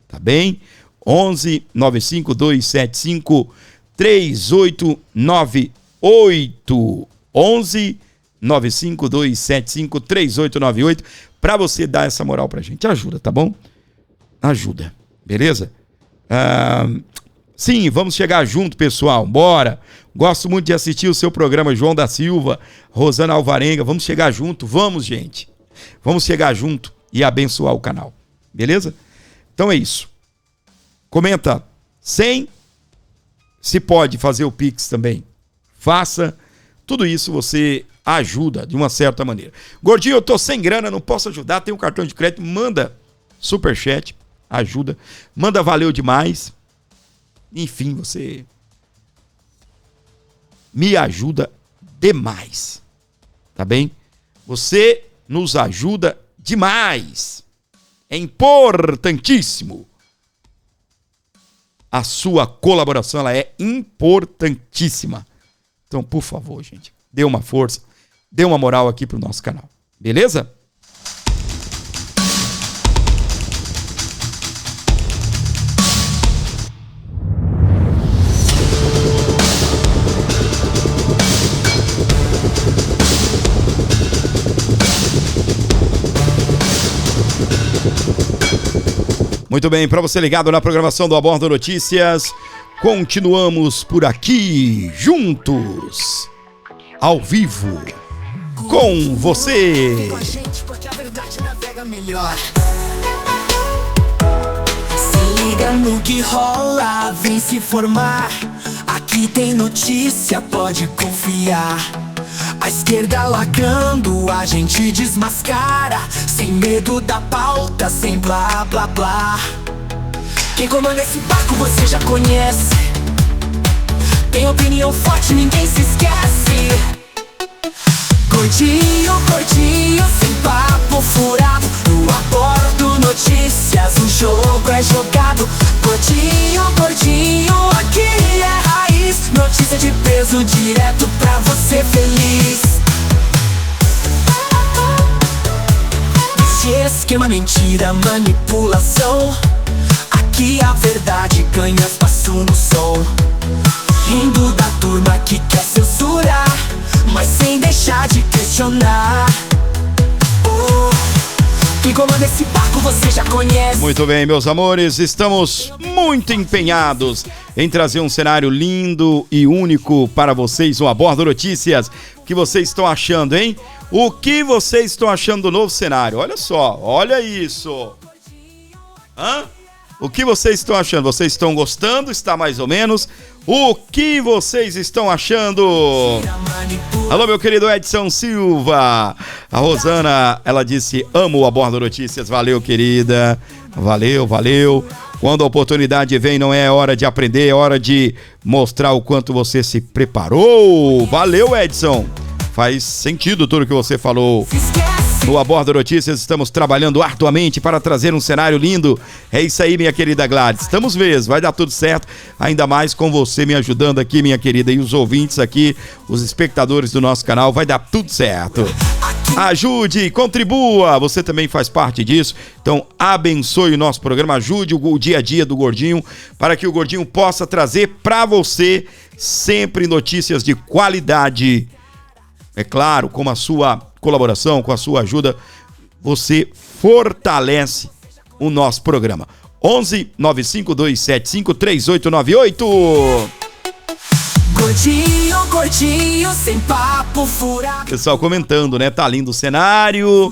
Speaker 1: Tá bem? 11 95275 3898. 11 95275 3898. Pra você dar essa moral pra gente. Ajuda, tá bom? Ajuda. Beleza? Sim, vamos chegar junto, pessoal. Bora. Gosto muito de assistir o seu programa, João da Silva, Rosana Alvarenga. Vamos chegar junto. Vamos, gente. Vamos chegar junto e abençoar o canal. Beleza? Então é isso. Comenta 100. Se pode fazer o Pix também, faça. Tudo isso você ajuda de uma certa maneira. Gordinho, eu tô sem grana, não posso ajudar, tem um cartão de crédito, manda superchat, ajuda. Manda valeu demais. Enfim, você me ajuda demais. Tá bem? Você nos ajuda demais. É importantíssimo. A sua colaboração, ela é importantíssima. Então, por favor, gente, dê uma força, dê uma moral aqui pro nosso canal. Beleza? Muito bem, para você ligado na programação do Abordo Notícias, continuamos por aqui, juntos, ao vivo, com você.
Speaker 6: Se liga no que rola, vem se formar. Aqui tem notícia, pode confiar. A esquerda lacrando, a gente desmascara. Sem medo da pauta, sem blá blá blá. Quem comanda esse barco você já conhece. Tem opinião forte, ninguém se esquece. Gordinho, gordinho, sem papo furado. No Abordo Notícias, o jogo é jogado. Gordinho, gordinho, aqui é raiz. Notícia de peso direto pra você feliz. Esse esquema, mentira, manipulação. Aqui a verdade ganha espaço no som. Rindo da turma que quer censurar, mas sem deixar de questionar. Quem comanda esse barco você já conhece.
Speaker 1: Muito bem, meus amores, estamos muito empenhados em trazer um cenário lindo e único para vocês, o Abordo Notícias. O que vocês estão achando, hein? O que vocês estão achando do novo cenário? Olha só, olha isso. Hã? O que vocês estão achando? Vocês estão gostando? Está mais ou menos? O que vocês estão achando? Alô, meu querido Edson Silva. A Rosana, ela disse, amo o Abordo Notícias. Valeu, querida. Valeu, valeu. Quando a oportunidade vem, não é hora de aprender, é hora de mostrar o quanto você se preparou. Valeu, Edson. Faz sentido tudo que você falou. No Abordo Notícias estamos trabalhando arduamente para trazer um cenário lindo. É isso aí, minha querida Gladys. Estamos mesmo, vai dar tudo certo. Ainda mais com você me ajudando aqui, minha querida. E os ouvintes aqui, os espectadores do nosso canal, vai dar tudo certo. Ajude, contribua. Você também faz parte disso. Então abençoe o nosso programa, ajude o dia a dia do Gordinho, para que o Gordinho possa trazer para você sempre notícias de qualidade. É claro, com a sua colaboração, com a sua ajuda, você fortalece o nosso programa. 11 95275 3898.
Speaker 6: Gordinho, gordinho, sem papo furado.
Speaker 1: Pessoal comentando, né? Tá lindo o cenário.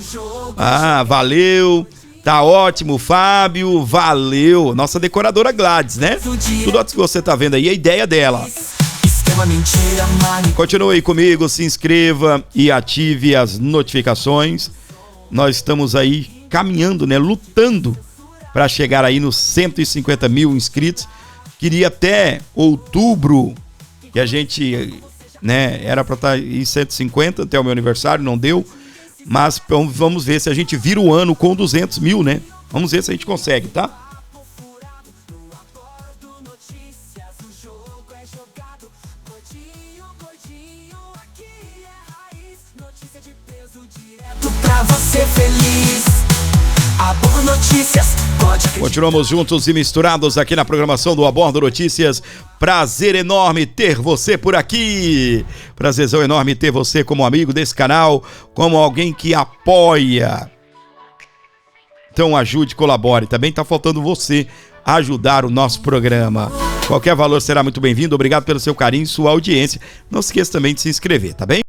Speaker 1: Ah, valeu. Tá ótimo, Fábio. Valeu. Nossa decoradora Gladys, né? Tudo que você tá vendo aí é a ideia dela. Continue aí comigo, se inscreva e ative as notificações. Nós estamos aí caminhando, né? Lutando para chegar aí nos 150 mil inscritos. Queria até outubro que a gente né? Era para estar em 150 até o meu aniversário, não deu. Mas vamos ver se a gente vira o ano com 200 mil, né? Vamos ver se a gente consegue, tá?
Speaker 6: Pra você feliz, Abordo Notícias, pode acreditar.
Speaker 1: Continuamos juntos e misturados aqui na programação do Abordo Notícias. Prazer enorme ter você por aqui. Prazerzão enorme ter você como amigo desse canal, como alguém que apoia. Então ajude, colabore. Também tá faltando você ajudar o nosso programa. Qualquer valor será muito bem-vindo. Obrigado pelo seu carinho e sua audiência. Não se esqueça também de se inscrever, tá bem?